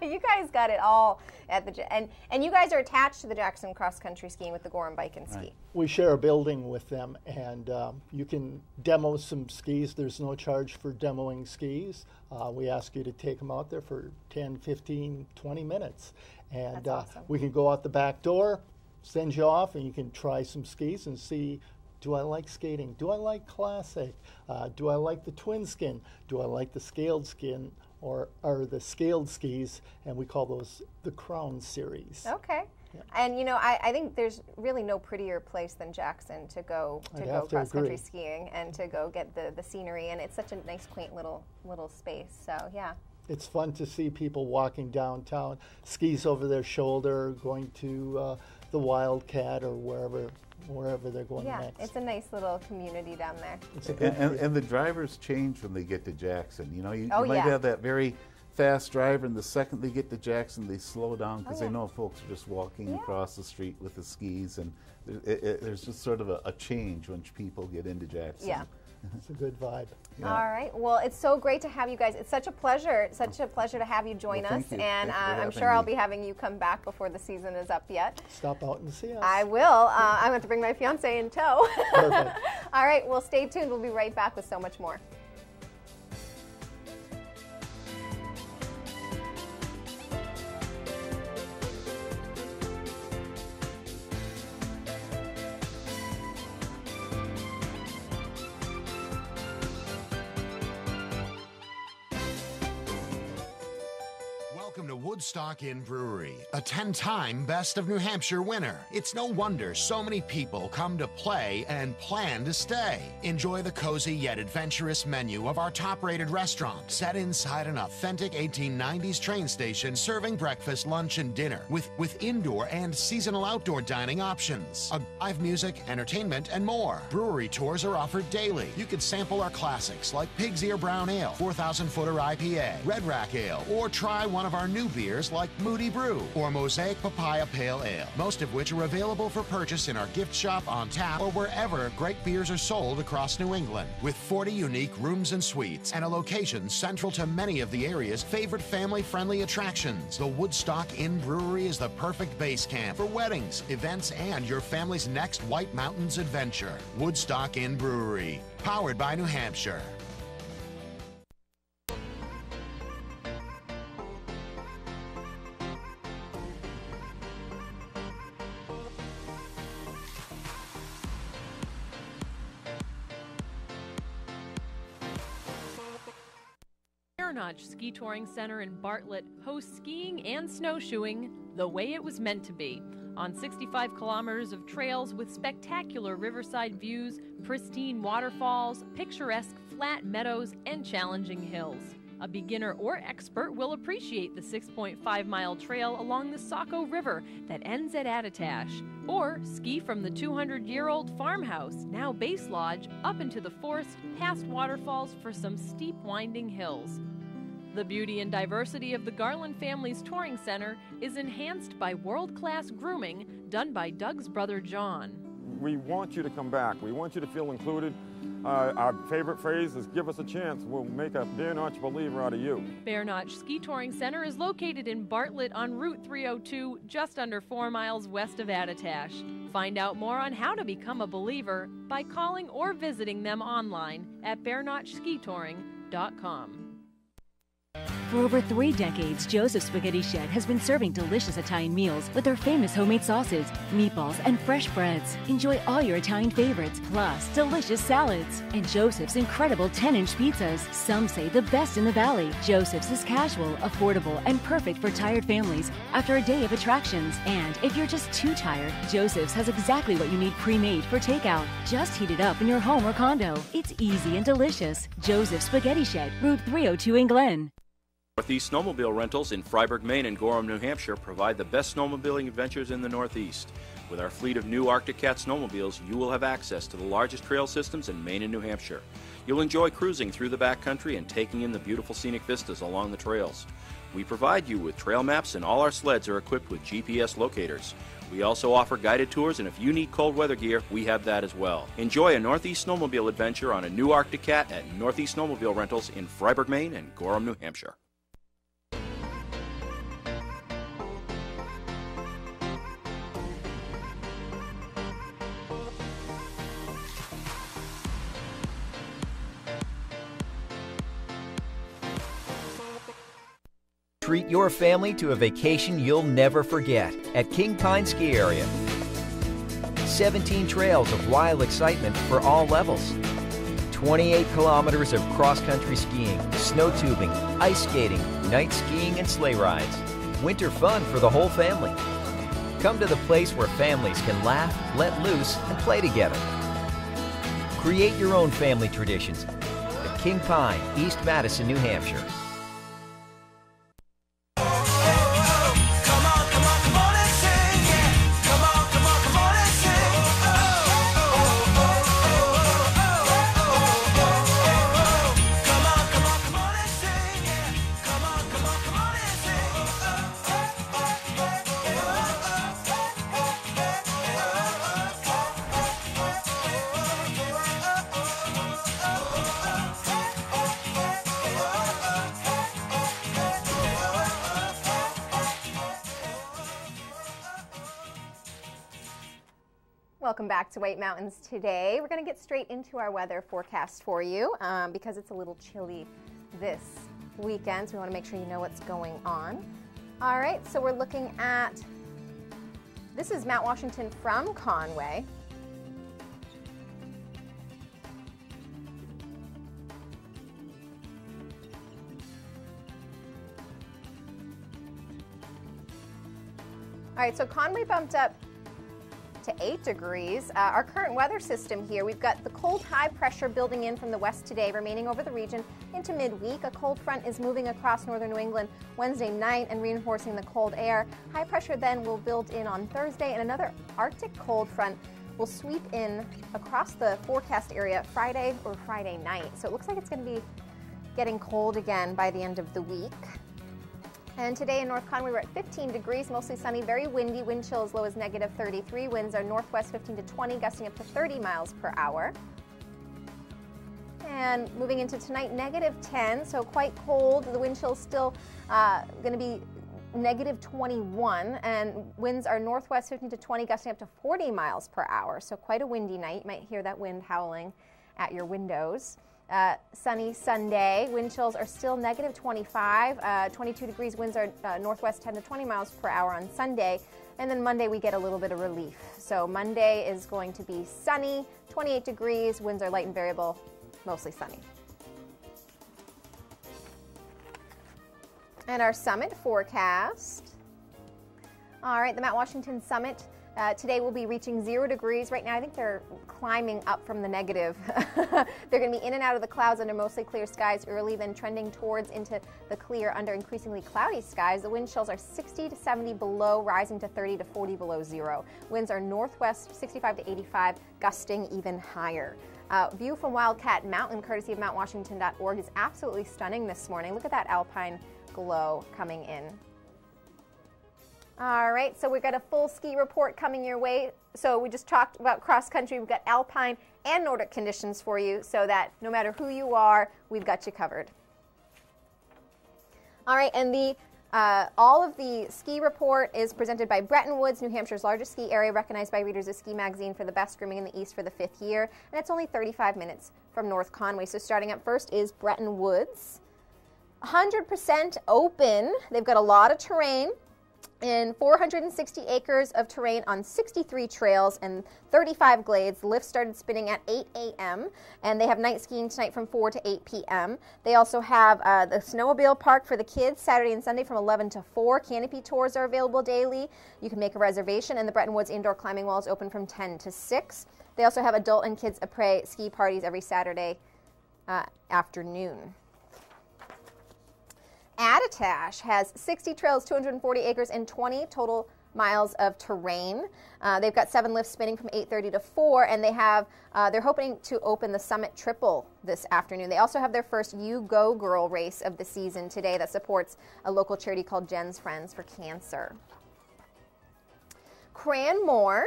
You guys got it all at the and you guys are attached to the Jackson Cross Country Skiing with the Gorham Bike and Ski. We share a building with them, and you can demo some skis. There's no charge for demoing skis. We ask you to take them out there for 10, 15, 20 minutes. And awesome. We can go out the back door, send you off, and you can try some skis and see, do I like skating? Do I like classic? Do I like the twin skin? Do I like the scaled skin? Or the scaled skis, and we call those the Crown Series. Okay. Yeah. And you know, I think there's really no prettier place than Jackson to go cross country skiing and to go get the scenery, and it's such a nice, quaint little space. So yeah. It's fun to see people walking downtown, skis over their shoulder, going to the Wildcat or wherever they're going next. It's a nice little community down there. And the drivers change when they get to Jackson. You know, you might have that very fast driver, and the second they get to Jackson, they slow down because they know folks are just walking across the street with the skis, and there's just sort of a change when people get into Jackson. Yeah. It's a good vibe. Yeah. All right. Well, it's so great to have you guys. It's such a pleasure to have you join us. And I'm sure I'll be having you come back before the season is up yet. Stop out and see us. I will. I'm going to bring my fiance in tow. Perfect. All right. Well, stay tuned. We'll be right back with so much more. Welcome to Woodstock Inn Brewery, a 10-time Best of New Hampshire winner. It's no wonder so many people come to play and plan to stay. Enjoy the cozy yet adventurous menu of our top-rated restaurant, set inside an authentic 1890s train station, serving breakfast, lunch, and dinner with indoor and seasonal outdoor dining options, live music, entertainment, and more. Brewery tours are offered daily. You can sample our classics like Pig's Ear Brown Ale, 4,000 Footer IPA, Red Rack Ale, or try one of our new beers like Moody Brew or Mosaic Papaya Pale Ale, most of which are available for purchase in our gift shop, on tap, or wherever great beers are sold across New England. With 40 unique rooms and suites and a location central to many of the area's favorite family-friendly attractions, the Woodstock Inn Brewery is the perfect base camp for weddings, events, and your family's next White Mountains adventure. Woodstock Inn Brewery, powered by New Hampshire. Notch Ski Touring Center in Bartlett hosts skiing and snowshoeing the way it was meant to be, on 65 kilometers of trails with spectacular riverside views, pristine waterfalls, picturesque flat meadows, and challenging hills. A beginner or expert will appreciate the 6.5-mile trail along the Saco River that ends at Attitash, or ski from the 200-year-old farmhouse, now base lodge, up into the forest past waterfalls for some steep winding hills. The beauty and diversity of the Garland Family's Touring Center is enhanced by world-class grooming done by Doug's brother John. We want you to come back. We want you to feel included. Our favorite phrase is, give us a chance. We'll make a Bear Notch believer out of you. Bear Notch Ski Touring Center is located in Bartlett on Route 302, just under 4 miles west of Attitash. Find out more on how to become a believer by calling or visiting them online at bearnotchskitouring.com. For over 3 decades, Joseph's Spaghetti Shed has been serving delicious Italian meals with their famous homemade sauces, meatballs, and fresh breads. Enjoy all your Italian favorites, plus delicious salads. And Joseph's incredible 10-inch pizzas, some say the best in the valley. Joseph's is casual, affordable, and perfect for tired families after a day of attractions. And if you're just too tired, Joseph's has exactly what you need pre-made for takeout. Just heat it up in your home or condo. It's easy and delicious. Joseph's Spaghetti Shed, Route 302 in Glen. Northeast Snowmobile Rentals in Fryeburg, Maine and Gorham, New Hampshire provide the best snowmobiling adventures in the Northeast. With our fleet of new Arctic Cat snowmobiles, you will have access to the largest trail systems in Maine and New Hampshire. You'll enjoy cruising through the backcountry and taking in the beautiful scenic vistas along the trails. We provide you with trail maps, and all our sleds are equipped with GPS locators. We also offer guided tours, and if you need cold weather gear, we have that as well. Enjoy a Northeast Snowmobile adventure on a new Arctic Cat at Northeast Snowmobile Rentals in Fryeburg, Maine and Gorham, New Hampshire. Treat your family to a vacation you'll never forget at King Pine Ski Area. 17 trails of wild excitement for all levels. 28 kilometers of cross-country skiing, snow tubing, ice skating, night skiing, and sleigh rides. Winter fun for the whole family. Come to the place where families can laugh, let loose, and play together. Create your own family traditions at King Pine, East Madison, New Hampshire. Welcome back to White Mountains today. We're going to get straight into our weather forecast for you because it's a little chilly this weekend, so we want to make sure you know what's going on. All right, so we're looking at, this is Mount Washington from Conway. All right, so Conway bumped up to 8 degrees. Our current weather system here, we've got the cold high pressure building in from the west today, remaining over the region into midweek. A cold front is moving across northern New England Wednesday night and reinforcing the cold air. High pressure then will build in on Thursday, and another Arctic cold front will sweep in across the forecast area Friday or Friday night. So it looks like it's going to be getting cold again by the end of the week. And today in North Conway, we're at 15 degrees, mostly sunny, very windy, wind chill as low as negative 33. Winds are northwest 15 to 20, gusting up to 30 miles per hour. And moving into tonight, negative 10, so quite cold. The wind chill is still going to be negative 21, and winds are northwest 15 to 20, gusting up to 40 miles per hour. So quite a windy night. You might hear that wind howling at your windows. Sunny Sunday. Wind chills are still negative 25, 22 degrees. Winds are northwest 10 to 20 miles per hour on Sunday. And then Monday we get a little bit of relief. So Monday is going to be sunny, 28 degrees. Winds are light and variable, mostly sunny. And our summit forecast. All right, the Mount Washington Summit. Today we'll be reaching 0 degrees. Right now I think they're climbing up from the negative. They're going to be in and out of the clouds under mostly clear skies early, then trending towards into the clear under increasingly cloudy skies. The wind chills are 60 to 70 below, rising to 30 to 40 below zero. Winds are northwest 65 to 85, gusting even higher. View from Wildcat Mountain, courtesy of MountWashington.org, is absolutely stunning this morning. Look at that alpine glow coming in. All right, so we've got a full ski report coming your way. So we just talked about cross country. We've got alpine and Nordic conditions for you, so that no matter who you are, we've got you covered. All right, and the all of the ski report is presented by Bretton Woods, New Hampshire's largest ski area, recognized by readers of Ski Magazine for the best grooming in the East for the 5th year, and it's only 35 minutes from North Conway. So starting up first is Bretton Woods. 100% open. They've got a lot of terrain and 460 acres of terrain on 63 trails and 35 glades. The lift started spinning at 8 a.m. and they have night skiing tonight from 4 to 8 p.m. They also have the snowmobile park for the kids Saturday and Sunday from 11 to 4. Canopy tours are available daily. You can make a reservation, and the Bretton Woods indoor climbing wall is open from 10 to 6. They also have adult and kids après ski parties every Saturday afternoon. Attitash has 60 trails, 240 acres, and 20 total miles of terrain. They've got 7 lifts spinning from 8:30 to 4, and they're hoping to open the Summit Triple this afternoon. They also have their first You Go Girl race of the season today that supports a local charity called Jen's Friends for Cancer. Cranmore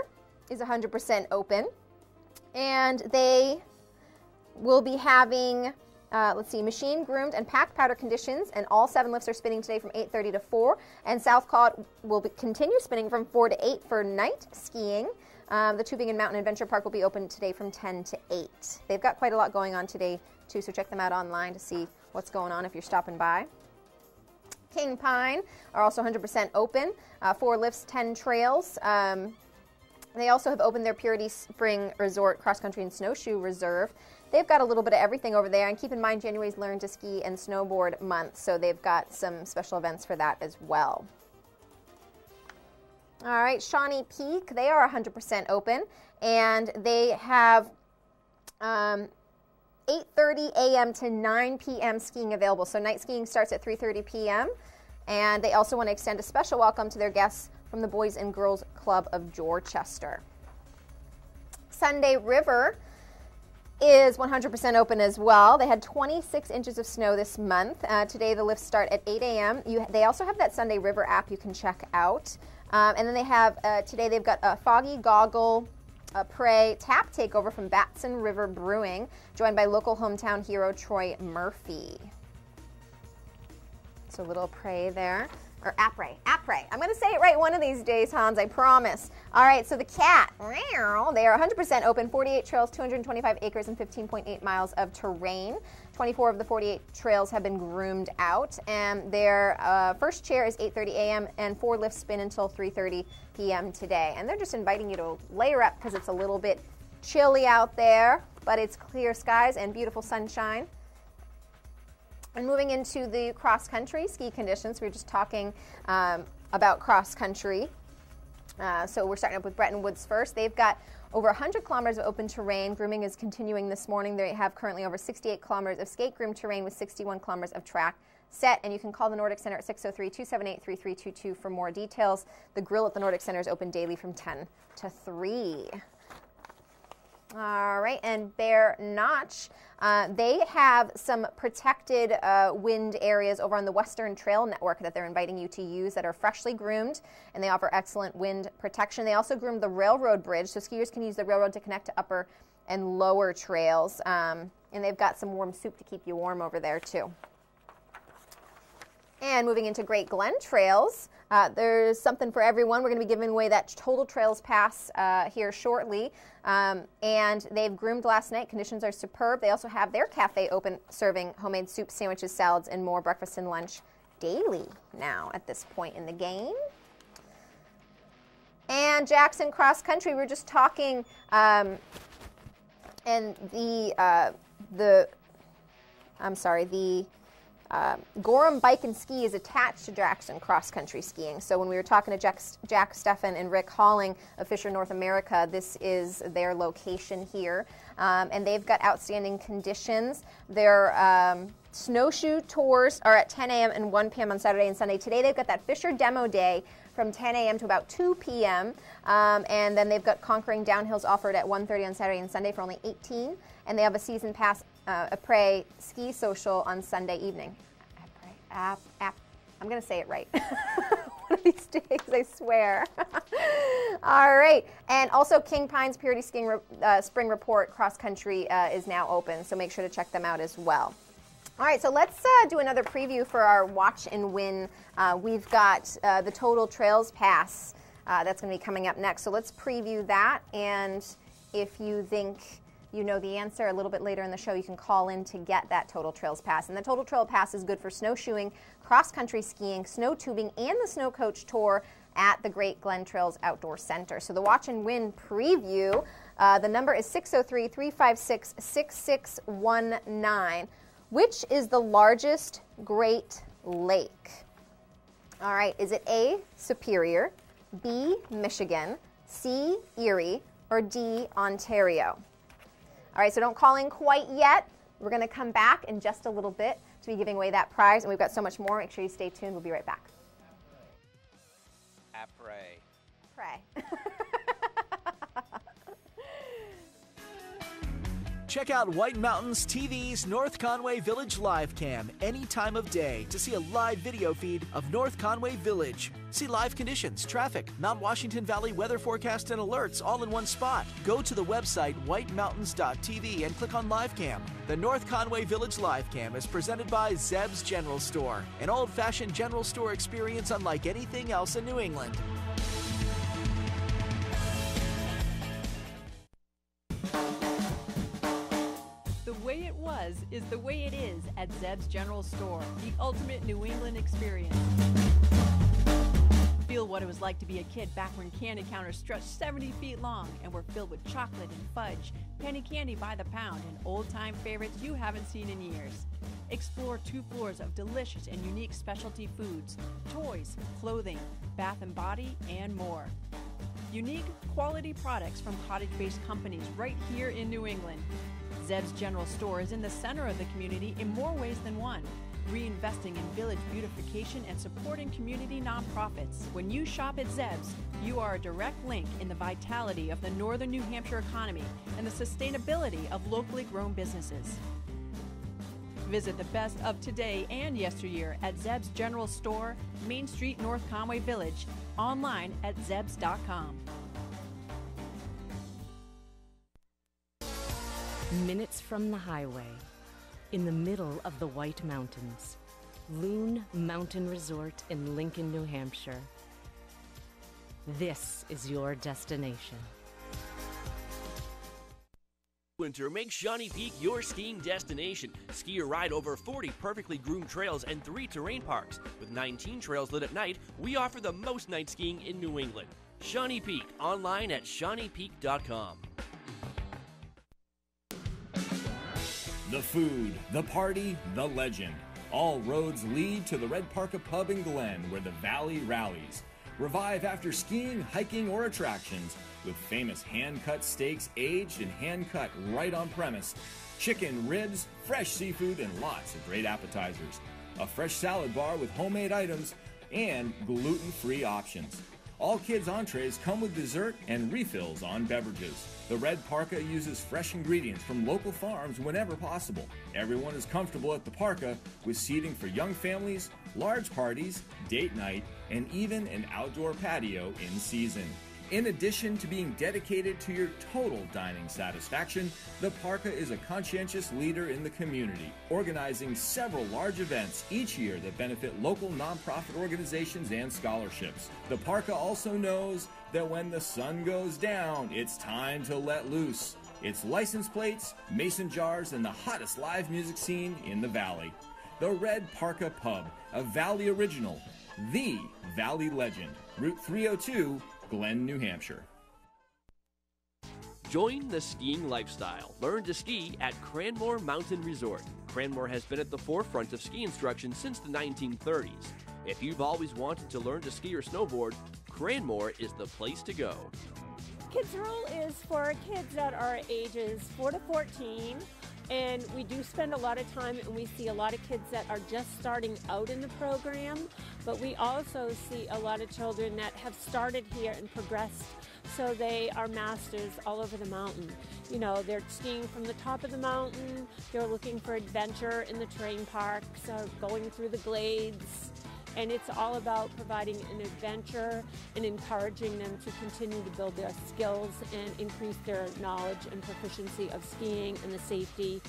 is 100% open, and they will be having machine groomed and packed powder conditions, and all 7 lifts are spinning today from 8:30 to 4. And South Cod will continue spinning from 4 to 8 for night skiing. The Tubing and Mountain Adventure Park will be open today from 10 to 8. They've got quite a lot going on today, too, so check them out online to see what's going on if you're stopping by. King Pine are also 100% open. 4 lifts, 10 trails. They also have opened their Purity Spring Resort Cross Country and Snowshoe Reserve. They've got a little bit of everything over there, and keep in mind January is Learn to Ski and Snowboard month, so they've got some special events for that as well. All right, Shawnee Peak, they are 100% open, and they have 8:30 a.m. to 9 p.m. skiing available. So night skiing starts at 3:30 p.m., and they also want to extend a special welcome to their guests from the Boys and Girls Club of Dorchester. Sunday River is 100% open as well. They had 26 inches of snow this month. Today the lifts start at 8 a.m. They also have that Sunday River app you can check out. And then they have, today they've got a Foggy Goggle Prey tap takeover from Batson River Brewing, joined by local hometown hero Troy Murphy. So a little prey there. Or après. I'm going to say it right one of these days, Hans, I promise. All right, so the Cat, they are 100% open, 48 trails, 225 acres, and 15.8 miles of terrain. 24 of the 48 trails have been groomed out, and their first chair is 8:30 a.m., and 4 lifts spin until 3:30 p.m. today. And they're just inviting you to layer up because it's a little bit chilly out there, but it's clear skies and beautiful sunshine. And moving into the cross-country ski conditions, we were just talking about cross-country. So we're starting up with Bretton Woods first. They've got over 100 kilometers of open terrain. Grooming is continuing this morning. They have currently over 68 kilometers of skate-groomed terrain with 61 kilometers of track set. And you can call the Nordic Center at 603-278-3322 for more details. The grill at the Nordic Center is open daily from 10 to 3. All right, and Bear Notch, they have some protected wind areas over on the Western Trail Network that they're inviting you to use that are freshly groomed, and they offer excellent wind protection. They also groomed the railroad bridge, so skiers can use the railroad to connect to upper and lower trails, and they've got some warm soup to keep you warm over there, too. And moving into Great Glen Trails, there's something for everyone. We're going to be giving away that Total Trails Pass here shortly. And they've groomed last night. Conditions are superb. They also have their cafe open, serving homemade soups, sandwiches, salads, and more breakfast and lunch daily now at this point in the game. And Jackson Cross Country, we were just talking, and Gorham Bike and Ski is attached to Jackson Cross Country Skiing. So when we were talking to Jack Steffen and Rick Halling of Fisher North America, this is their location here. And they've got outstanding conditions. Their snowshoe tours are at 10 a.m. and 1 p.m. on Saturday and Sunday. Today they've got that Fisher Demo Day from 10 a.m. to about 2 p.m. And then they've got Conquering Downhills offered at 1:30 on Saturday and Sunday for only $18. And they have a season pass après ski social on Sunday evening. I'm going to say it right. One of these days, I swear. All right. And also King Pines Purity Skiing Spring Report Cross Country is now open, so make sure to check them out as well. All right, so let's do another preview for our Watch and Win. We've got the Total Trails Pass that's going to be coming up next. So let's preview that, and if you think you know the answer. A little bit later in the show, you can call in to get that Total Trails Pass. And the Total Trail Pass is good for snowshoeing, cross-country skiing, snow tubing, and the Snow Coach Tour at the Great Glen Trails Outdoor Center. So the Watch and Win preview, the number is 603-356-6619. Which is the largest Great Lake? All right, is it A, Superior, B, Michigan, C, Erie, or D, Ontario? All right, so don't call in quite yet. We're going to come back in just a little bit to be giving away that prize, and we've got so much more. Make sure you stay tuned. We'll be right back. Pray. Pray. Check out White Mountains TV's North Conway Village live cam any time of day to see a live video feed of North Conway Village. See live conditions, traffic, Mount Washington Valley weather forecast and alerts all in one spot. Go to the website whitemountains.tv and click on live cam. The North Conway Village live cam is presented by Zeb's General Store, an old-fashioned general store experience unlike anything else in New England. The way it was is the way it is at Zeb's General Store, the ultimate New England experience. Feel what it was like to be a kid back when candy counters stretched 70 feet long and were filled with chocolate and fudge, penny candy by the pound, and old-time favorites you haven't seen in years. Explore 2 floors of delicious and unique specialty foods, toys, clothing, bath and body, and more. Unique, quality products from cottage-based companies right here in New England. Zeb's General Store is in the center of the community in more ways than one, reinvesting in village beautification and supporting community nonprofits. When you shop at Zeb's, you are a direct link in the vitality of the northern New Hampshire economy and the sustainability of locally grown businesses. Visit the best of today and yesteryear at Zeb's General Store, Main Street, North Conway Village, online at zebs.com. Minutes from the highway, in the middle of the White Mountains, Loon Mountain Resort in Lincoln, New Hampshire. This is your destination. Winter, make Shawnee Peak your skiing destination. Ski or ride over 40 perfectly groomed trails and 3 terrain parks. With 19 trails lit at night, we offer the most night skiing in New England. Shawnee Peak, online at shawneepeak.com. The food, the party, the legend. All roads lead to the Red Parka Pub in Glen, where the Valley rallies. Revive after skiing, hiking, or attractions with famous hand-cut steaks aged and hand-cut right on premise, chicken, ribs, fresh seafood, and lots of great appetizers. A fresh salad bar with homemade items and gluten-free options. All kids' entrees come with dessert and refills on beverages. The Red Parka uses fresh ingredients from local farms whenever possible. Everyone is comfortable at the Parka with seating for young families, large parties, date night, and even an outdoor patio in season. In addition to being dedicated to your total dining satisfaction, the Parka is a conscientious leader in the community, organizing several large events each year that benefit local nonprofit organizations and scholarships. The Parka also knows that when the sun goes down, it's time to let loose. It's license plates, mason jars, and the hottest live music scene in the Valley. The Red Parka Pub, a Valley original, the Valley legend, Route 302, Glen, New Hampshire. Join the skiing lifestyle. Learn to ski at Cranmore Mountain Resort. Cranmore has been at the forefront of ski instruction since the 1930s. If you've always wanted to learn to ski or snowboard, Cranmore is the place to go. Kids Roll is for kids that are ages 4 to 14, and we do spend a lot of time, and we see a lot of kids that are just starting out in the program, but we also see a lot of children that have started here and progressed, so they are masters all over the mountain. You know, they're skiing from the top of the mountain, they're looking for adventure in the terrain parks, or going through the glades. And it's all about providing an adventure and encouraging them to continue to build their skills and increase their knowledge and proficiency of skiing and the safety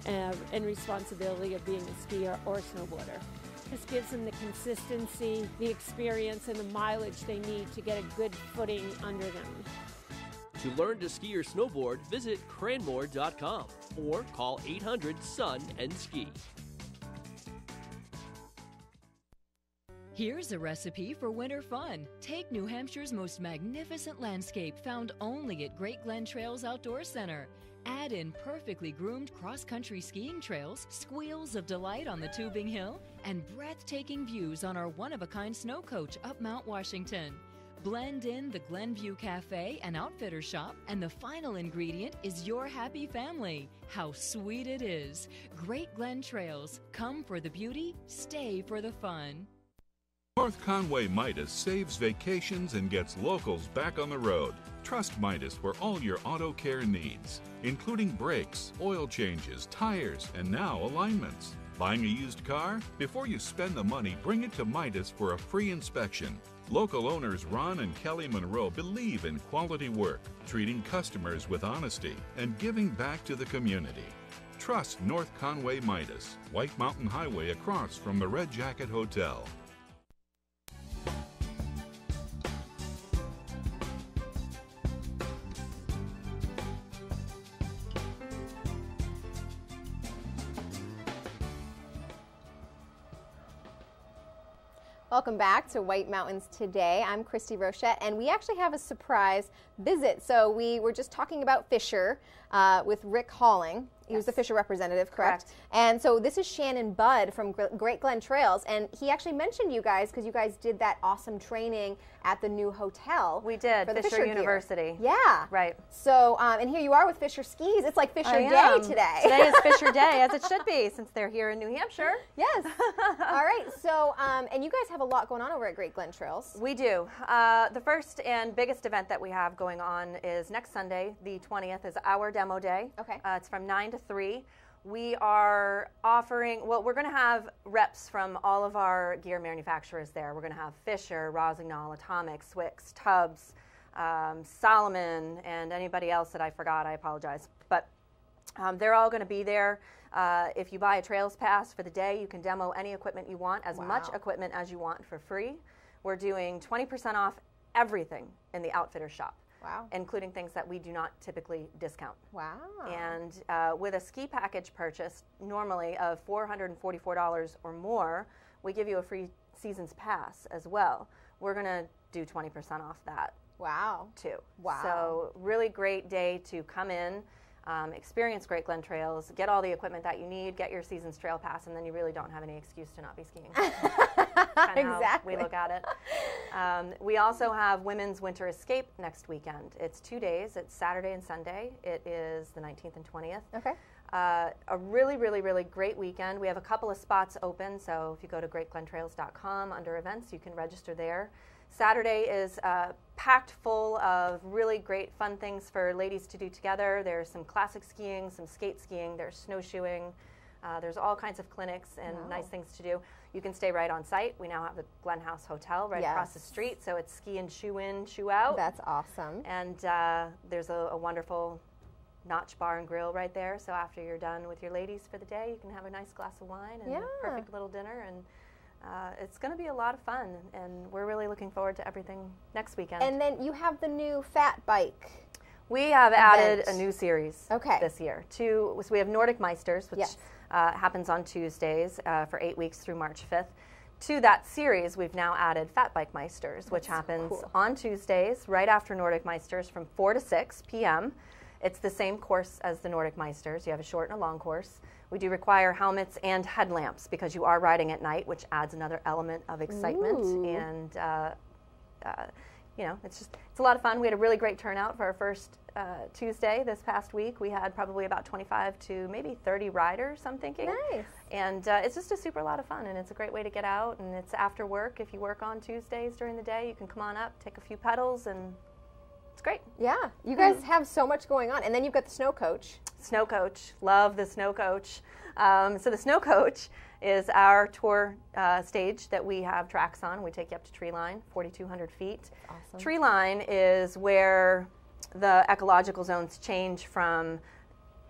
and responsibility of being a skier or snowboarder. This gives them the consistency, the experience, and the mileage they need to get a good footing under them. To learn to ski or snowboard, visit cranmore.com or call 800-SUN-AND-SKI. Here's a recipe for winter fun. Take New Hampshire's most magnificent landscape found only at Great Glen Trails Outdoor Center. Add in perfectly groomed cross-country skiing trails, squeals of delight on the tubing hill, and breathtaking views on our one-of-a-kind snow coach up Mount Washington. Blend in the Glenview Cafe and Outfitter Shop, and the final ingredient is your happy family. How sweet it is. Great Glen Trails. Come for the beauty, stay for the fun. North Conway Midas saves vacations and gets locals back on the road. Trust Midas for all your auto care needs, including brakes, oil changes, tires, and now alignments. Buying a used car? Before you spend the money, bring it to Midas for a free inspection. Local owners Ron and Kelly Monroe believe in quality work, treating customers with honesty, and giving back to the community. Trust North Conway Midas, White Mountain Highway across from the Red Jacket Hotel. Welcome back to White Mountains Today. I'm Christy Rochette, and we actually have a surprise visit. So we were just talking about Fisher with Rick Halling. He was the Fisher representative, correct? And so this is Shannon Budd from Great Glen Trails, and he actually mentioned you guys because you guys did that awesome training at the new hotel. We did, for the Fisher University. Yeah. Right. So, and here you are with Fisher skis. It's like Fisher Day today. Today is Fisher Day, as it should be, since they're here in New Hampshire. Yes. All right. So, and you guys have a lot going on over at Great Glen Trails. We do. The first and biggest event that we have going on is next Sunday, the 20th, is our demo day. Okay. It's from 9 to 3. We are offering, well, we're going to have reps from all of our gear manufacturers there. We're going to have Fisher, Rossignol, Atomic, Swix, Tubbs, Solomon, and anybody else that I forgot, I apologize. But they're all going to be there. If you buy a Trails Pass for the day, you can demo any equipment you want, as much equipment as you want for free. We're doing 20% off everything in the Outfitter shop. Wow. Including things that we do not typically discount. Wow. And with a ski package purchase, normally of $444 or more, we give you a free season's pass as well. We're going to do 20% off that. Wow. Too. Wow. So really great day to come in, experience Great Glen Trails, get all the equipment that you need, get your season's trail pass, and then you really don't have any excuse to not be skiing. Exactly. We look at it. We also have Women's Winter Escape next weekend. It's 2 days. It's Saturday and Sunday. It is the 19th and 20th. Okay. A really, really, really great weekend. We have a couple of spots open, so if you go to greatglentrails.com under events, you can register there. Saturday is packed full of really great fun things for ladies to do together. There's some classic skiing, some skate skiing, there's snowshoeing. There's all kinds of clinics and nice things to do. You can stay right on site. We now have the Glen House Hotel right across the street, so it's ski and shoe in, shoe out. That's awesome. And there's a wonderful Notch Bar and Grill right there, so after you're done with your ladies for the day, you can have a nice glass of wine and a perfect little dinner. And it's going to be a lot of fun, and we're really looking forward to everything next weekend. And then you have the new fat bike. We have added a new series this year. So we have Nordic Meisters, which happens on Tuesdays for 8 weeks through March 5th. To that series, we've now added Fat Bike Meisters, which happens on Tuesdays right after Nordic Meisters from 4 to 6 p.m. It's the same course as the Nordic Meisters. You have a short and a long course. We do require helmets and headlamps because you are riding at night, which adds another element of excitement. Ooh. And you know, it's a lot of fun. We had a really great turnout for our first Tuesday this past week. We had probably about 25 to maybe 30 riders, I'm thinking. Nice. And it's just a super lot of fun, and it's a great way to get out, and it's after work. If you work on Tuesdays during the day, you can come on up, take a few pedals, and it's great. Yeah, you guys have so much going on. And then you've got the Snow Coach. Snow Coach, love the Snow Coach. So the Snow Coach is our tour stage that we have tracks on. We take you up to tree line, 4,200 feet. Awesome. Tree line is where the ecological zones change from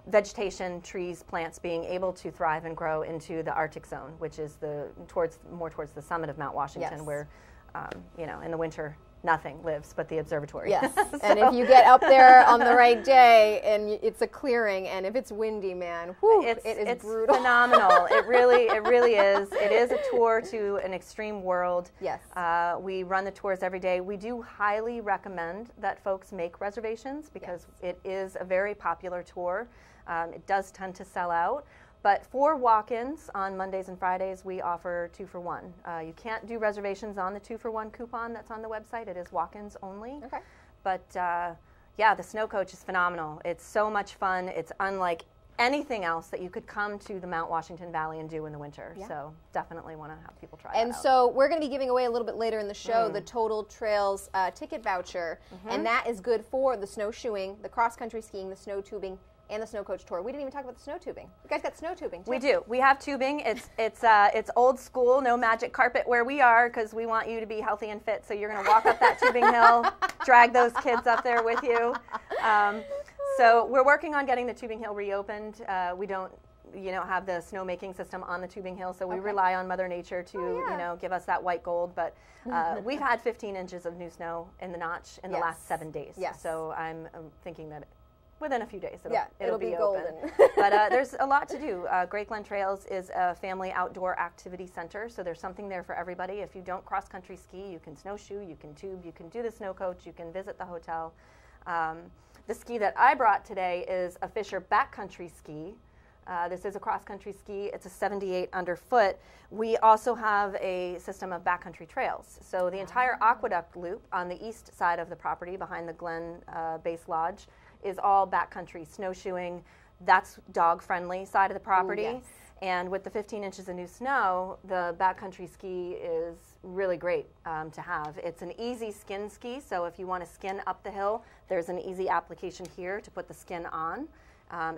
vegetation, trees, plants being able to thrive and grow into the Arctic zone, which is more towards the summit of Mount Washington, where you know, in the winter nothing lives but the observatory. Yes, So- and if you get up there on the right day and it's a clearing, and if it's windy, man, whew, it's brutal. Phenomenal. It really is. It is a tour to an extreme world. Yes. We run the tours every day. We do highly recommend that folks make reservations because it is a very popular tour. It does tend to sell out. But for walk-ins on Mondays and Fridays, we offer 2-for-1. You can't do reservations on the 2-for-1 coupon that's on the website. It is walk-ins only. Okay. But yeah, the snow coach is phenomenal. It's so much fun. It's unlike anything else that you could come to the Mount Washington Valley and do in the winter. Yeah. So definitely want to have people try And that out. so we're going to be giving away a little bit later in the show the Total Trails ticket voucher, and that is good for the snowshoeing, the cross-country skiing, the snow tubing, and the snow coach tour. We didn't even talk about the snow tubing. You guys got snow tubing too. We do. We have tubing. It's old school, no magic carpet where we are because we want you to be healthy and fit. So you're going to walk up that tubing hill, drag those kids up there with you. So we're working on getting the tubing hill reopened. We don't have the snowmaking system on the tubing hill, so we rely on Mother Nature to give us that white gold. But we've had 15 inches of new snow in the notch in the last 7 days. Yes. So I'm thinking that within a few days it'll be open. golden. But there's a lot to do. Great Glen Trails is a family outdoor activity center, so there's something there for everybody. If you don't cross-country ski, you can snowshoe, you can tube, you can do the snow coach, you can visit the hotel. The ski that I brought today is a Fisher backcountry ski. This is a cross-country ski. It's a 78 underfoot. We also have a system of backcountry trails. So the entire aqueduct loop on the east side of the property behind the Glen Base Lodge is all backcountry snowshoeing. That's dog-friendly side of the property. Ooh, yes. And with the 15 inches of new snow, the backcountry ski is really great to have. It's an easy skin ski, so if you want to skin up the hill, there's an easy application here to put the skin on.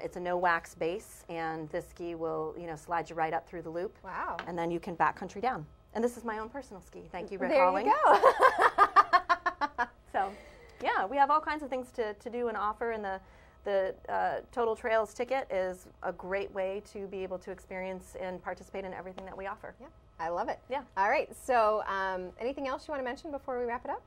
It's a no wax base, and this ski will slide you right up through the loop. Wow. And then you can backcountry down. And this is my own personal ski. Thank you, Rick There Halling. you go. So, yeah, we have all kinds of things to do and offer, and the Total Trails ticket is a great way to be able to experience and participate in everything that we offer. Yeah, I love it. Yeah. All right, so anything else you want to mention before we wrap it up?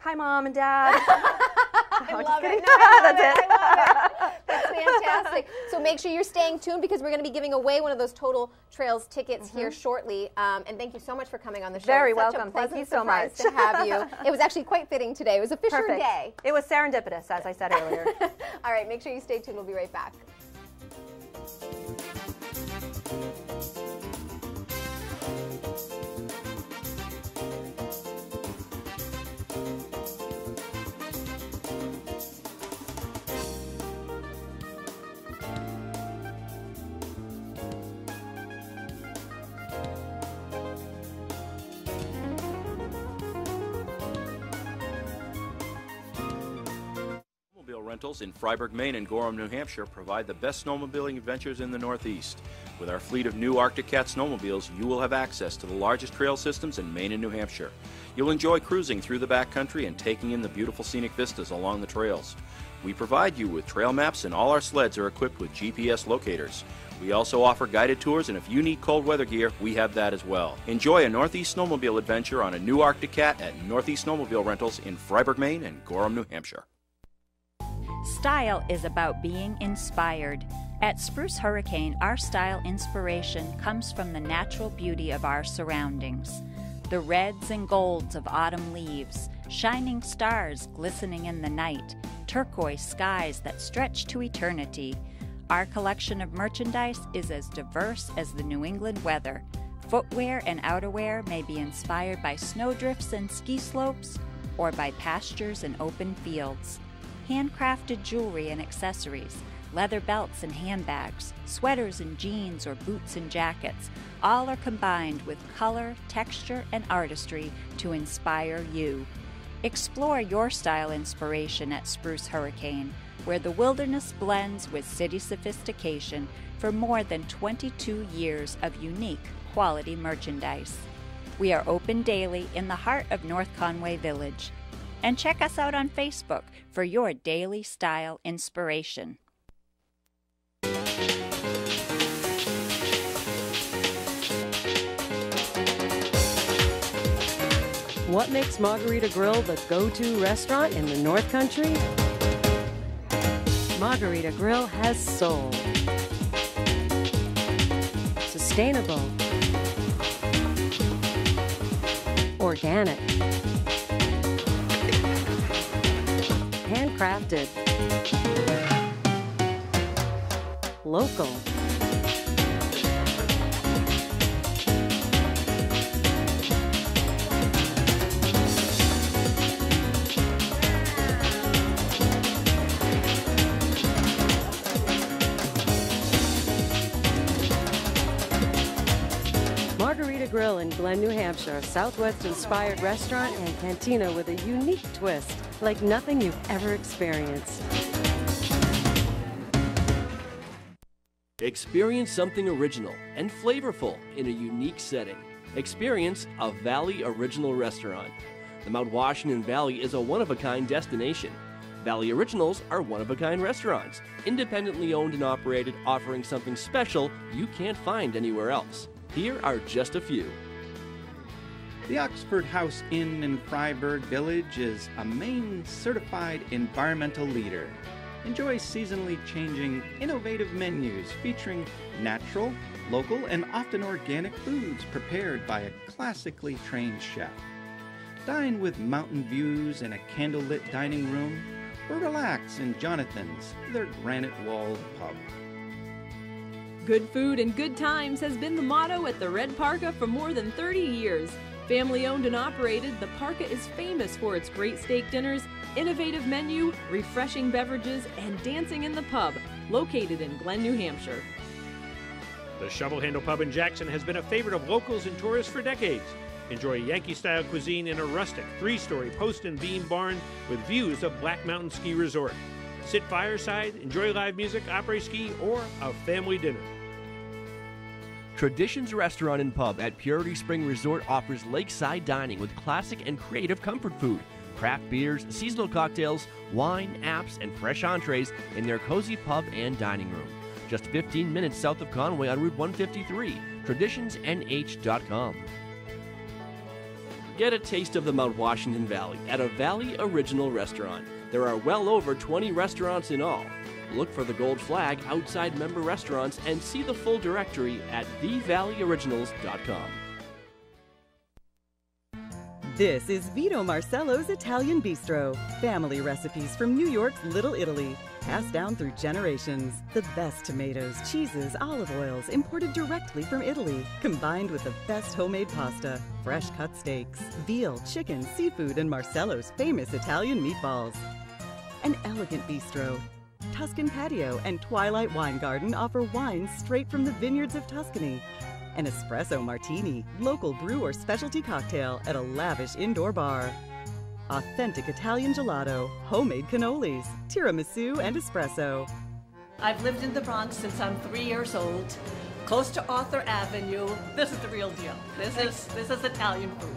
Hi, Mom and Dad. I love it. No, That's it. I love it. That's fantastic. So make sure you're staying tuned because we're going to be giving away one of those Total Trails tickets here shortly. And thank you so much for coming on the show. Very It's such welcome. A pleasant Thank you so much. surprise to have you. It was actually quite fitting today. It was a Fisher Perfect. day. It was serendipitous, as I said earlier. All right, make sure you stay tuned. We'll be right back. Snowmobile rentals in Fryeburg, Maine and Gorham, New Hampshire provide the best snowmobiling adventures in the Northeast. With our fleet of new Arctic Cat snowmobiles, you will have access to the largest trail systems in Maine and New Hampshire. You'll enjoy cruising through the backcountry and taking in the beautiful scenic vistas along the trails. We provide you with trail maps, and all our sleds are equipped with GPS locators. We also offer guided tours, and if you need cold weather gear, we have that as well. Enjoy a Northeast snowmobile adventure on a new Arctic Cat at Northeast Snowmobile Rentals in Fryeburg, Maine and Gorham, New Hampshire. Style is about being inspired. At Spruce Hurricane, our style inspiration comes from the natural beauty of our surroundings. The reds and golds of autumn leaves, shining stars glistening in the night, turquoise skies that stretch to eternity. Our collection of merchandise is as diverse as the New England weather. Footwear and outerwear may be inspired by snowdrifts and ski slopes or by pastures and open fields. Handcrafted jewelry and accessories, leather belts and handbags, sweaters and jeans or boots and jackets, all are combined with color, texture, and artistry to inspire you. Explore your style inspiration at Spruce Hurricane, where the wilderness blends with city sophistication for more than 22 years of unique quality merchandise. We are open daily in the heart of North Conway Village. And check us out on Facebook for your daily style inspiration. What makes Marguerita Grill the go-to restaurant in the North Country? Marguerita Grill has soul. Sustainable. Organic. Handcrafted. Local. Marguerita Grill in Glen, New Hampshire, a Southwest-inspired restaurant and cantina with a unique twist, like nothing you've ever experienced. Experience something original and flavorful in a unique setting. Experience a Valley Original restaurant. The Mount Washington Valley is a one-of-a-kind destination. Valley Originals are one-of-a-kind restaurants, independently owned and operated, offering something special you can't find anywhere else. Here are just a few. The Oxford House Inn in Fryeburg Village is a Maine certified environmental leader. Enjoy seasonally changing, innovative menus featuring natural, local, and often organic foods prepared by a classically trained chef. Dine with mountain views in a candlelit dining room, or relax in Jonathan's, their granite-walled pub. Good food and good times has been the motto at the Red Parka for more than 30 years. Family owned and operated, the Parka is famous for its great steak dinners, innovative menu, refreshing beverages, and dancing in the pub, located in Glen, New Hampshire. The Shovel Handle Pub in Jackson has been a favorite of locals and tourists for decades. Enjoy Yankee-style cuisine in a rustic 3-story post and beam barn with views of Black Mountain Ski Resort. Sit fireside, enjoy live music, après-ski, or a family dinner. Traditions Restaurant and Pub at Purity Spring Resort offers lakeside dining with classic and creative comfort food, craft beers, seasonal cocktails, wine, apps, and fresh entrees in their cozy pub and dining room. Just 15 minutes south of Conway on Route 153, traditionsnh.com. Get a taste of the Mount Washington Valley at a Valley Original restaurant. There are well over 20 restaurants in all. Look for the gold flag outside member restaurants and see the full directory at thevalleyoriginals.com. This is Vito Marcello's Italian Bistro. Family recipes from New York's Little Italy, passed down through generations. The best tomatoes, cheeses, olive oils imported directly from Italy, combined with the best homemade pasta, fresh cut steaks, veal, chicken, seafood, and Marcello's famous Italian meatballs. An elegant bistro. Tuscan Patio and Twilight Wine Garden offer wines straight from the vineyards of Tuscany. An espresso martini, local brew or specialty cocktail at a lavish indoor bar. Authentic Italian gelato, homemade cannolis, tiramisu, and espresso. I've lived in the Bronx since I'm 3 years old, close to Arthur Avenue. This is the real deal. This is Italian food.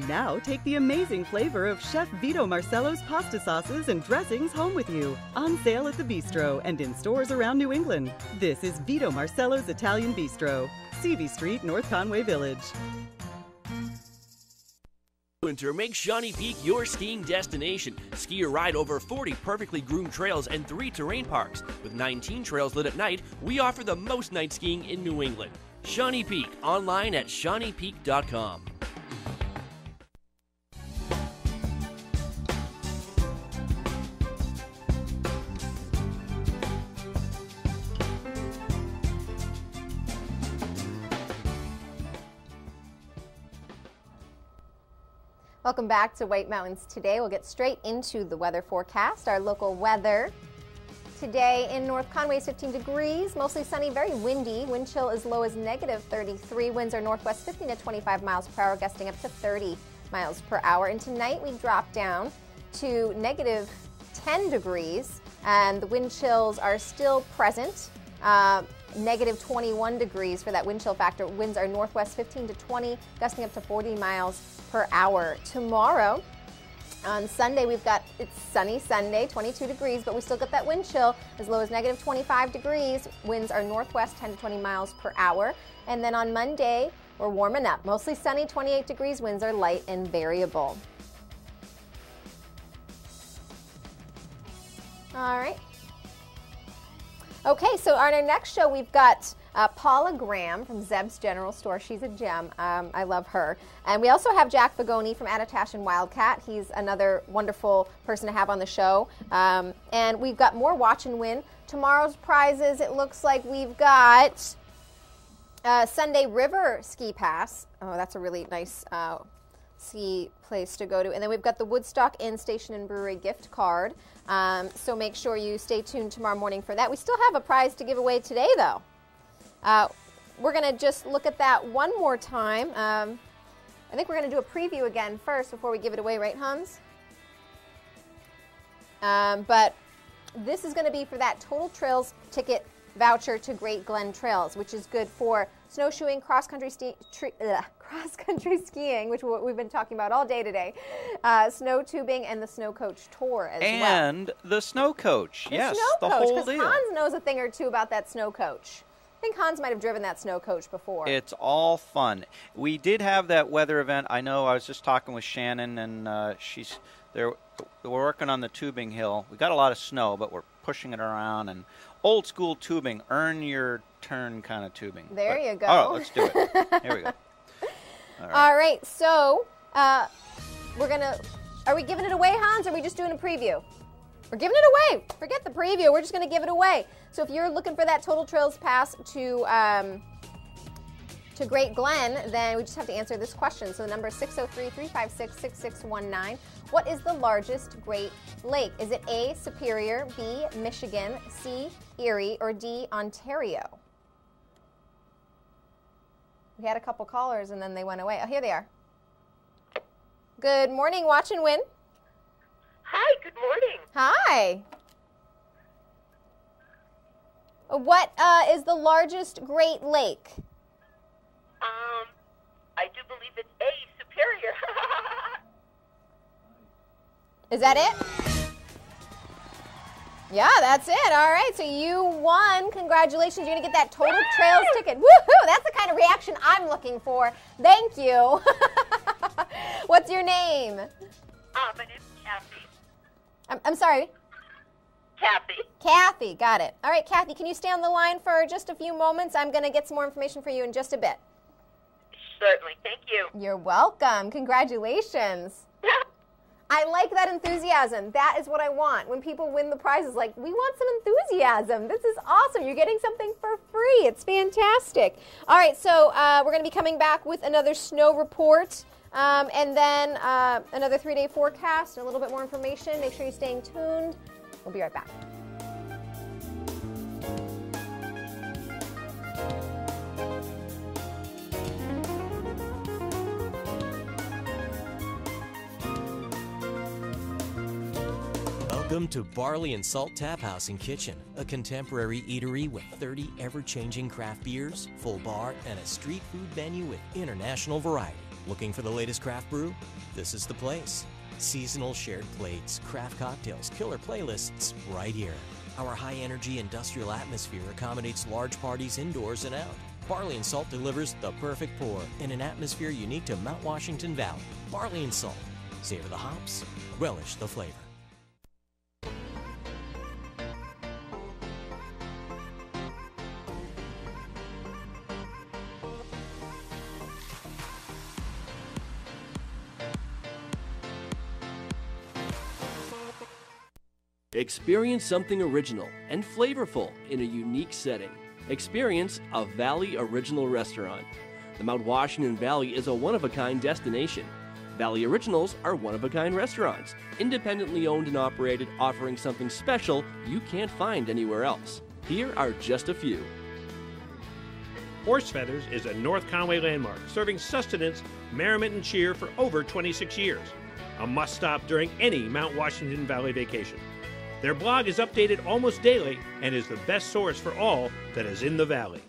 Now take the amazing flavor of Chef Vito Marcello's pasta sauces and dressings home with you. On sale at the Bistro and in stores around New England. This is Vito Marcello's Italian Bistro, CV Street, North Conway Village. Winter, make Shawnee Peak your skiing destination. Ski or ride over 40 perfectly groomed trails and 3 terrain parks. With 19 trails lit at night, we offer the most night skiing in New England. Shawnee Peak, online at shawneepeak.com. Welcome back to White Mountains Today. We'll get straight into the weather forecast. Our local weather today in North Conway is 15 degrees, mostly sunny, very windy. Wind chill as low as -33. Winds are northwest 15 to 25 miles per hour, gusting up to 30 miles per hour. And tonight we drop down to -10 degrees, and the wind chills are still present. -21 degrees for that wind chill factor. Winds are northwest 15 to 20, gusting up to 40 miles per hour. Tomorrow, on Sunday, it's sunny Sunday, 22 degrees, but we still get that wind chill as low as -25 degrees. Winds are northwest 10 to 20 miles per hour. And then on Monday, We're warming up. Mostly sunny, 28 degrees. Winds are light and variable. All right. Okay, so on our next show, we've got Paula Graham from Zeb's General Store. She's a gem. I love her. And we also have Jack Fagoni from Attitash and Wildcat. He's another wonderful person to have on the show. And we've got more Watch and Win. Tomorrow's prizes, it looks like we've got Sunday River Ski Pass. Oh, that's a really nice ski place to go to. And then we've got the Woodstock Inn Station and Brewery gift card. So make sure you stay tuned tomorrow morning for that. We still have a prize to give away today, though. We're going to just look at that one more time. I think we're going to do a preview again first before we give it away, right, Hans? But this is going to be for that Total Trails ticket voucher to Great Glen Trails, which is good for snowshoeing, cross-country skiing, which we've been talking about all day today, snow tubing, and the snow coach tour as well. And the snow coach, yes, the whole coach, deal. Hans knows a thing or two about that snow coach. I think Hans might have driven that snow coach before. It's all fun. We did have that weather event. I know I was just talking with Shannon, and she's there. We're working on the tubing hill. We got a lot of snow, but we're pushing it around. And old school tubing, earn your turn kind of tubing. There you go. All right, let's do it. Here we go. All right, so we're going to, are we giving it away, Hans, or are we just doing a preview? We're giving it away. Forget the preview. We're just going to give it away. So if you're looking for that Total Trails pass to Great Glen, then we just have to answer this question. So the number is 603-356-6619. What is the largest Great Lake? Is it A, Superior, B, Michigan, C, Erie, or D, Ontario? We had a couple callers and then they went away. Oh, here they are. Good morning, Watch and Win. Hi, good morning. Hi. What is the largest Great Lake? I do believe it's A, Superior. Is that it? Yeah, that's it. All right, so you won. Congratulations. You're going to get that Total Trails ticket. Woohoo! That's the kind of reaction I'm looking for. Thank you. What's your name? My name's Kathy. I'm sorry? Kathy. Kathy, got it. All right, Kathy, can you stay on the line for just a few moments? I'm going to get some more information for you in just a bit. Certainly. Thank you. You're welcome. Congratulations. I like that enthusiasm. That is what I want. When people win the prizes, like, we want some enthusiasm. This is awesome. You're getting something for free. It's fantastic. All right, so we're going to be coming back with another snow report and then another 3-day forecast and a little bit more information. Make sure you're staying tuned. We'll be right back. Welcome to Barley and Salt Tap House and Kitchen, a contemporary eatery with 30 ever-changing craft beers, full bar, and a street food menu with international variety. Looking for the latest craft brew? This is the place. Seasonal shared plates, craft cocktails, killer playlists, right here. Our high-energy industrial atmosphere accommodates large parties indoors and out. Barley and Salt delivers the perfect pour in an atmosphere unique to Mount Washington Valley. Barley and Salt. Savor the hops, relish the flavor. Experience something original and flavorful in a unique setting. Experience a Valley Original restaurant. The Mount Washington Valley is a one-of-a-kind destination. Valley Originals are one-of-a-kind restaurants, independently owned and operated, offering something special you can't find anywhere else. Here are just a few. Horse Feathers is a North Conway landmark, serving sustenance, merriment, and cheer for over 26 years. A must-stop during any Mount Washington Valley vacation. Their blog is updated almost daily and is the best source for all that is in the valley.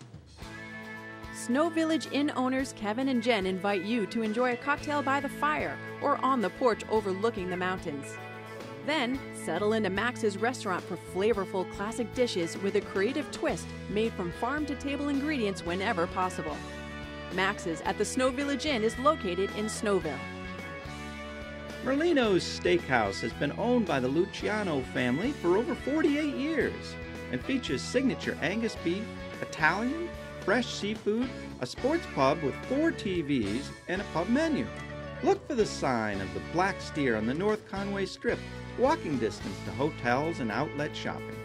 Snow Village Inn owners Kevin and Jen invite you to enjoy a cocktail by the fire or on the porch overlooking the mountains. Then, settle into Max's restaurant for flavorful classic dishes with a creative twist made from farm-to-table ingredients whenever possible. Max's at the Snow Village Inn is located in Snowville. Merlino's Steakhouse has been owned by the Luciano family for over 48 years and features signature Angus beef, Italian, fresh seafood, a sports pub with 4 TVs, and a pub menu. Look for the sign of the Black Steer on the North Conway Strip, walking distance to hotels and outlet shopping.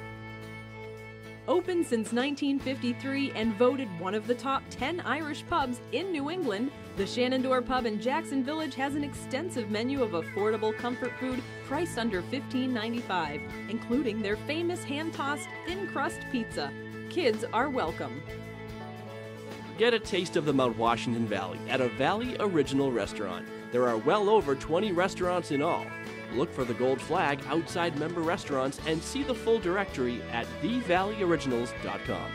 Open since 1953 and voted one of the top 10 Irish pubs in New England, the Shenandoah Pub in Jackson Village has an extensive menu of affordable comfort food priced under $15.95, including their famous hand-tossed thin-crust pizza. Kids are welcome. Get a taste of the Mount Washington Valley at a Valley Original restaurant. There are well over 20 restaurants in all. Look for the gold flag outside member restaurants and see the full directory at thevalleyoriginals.com.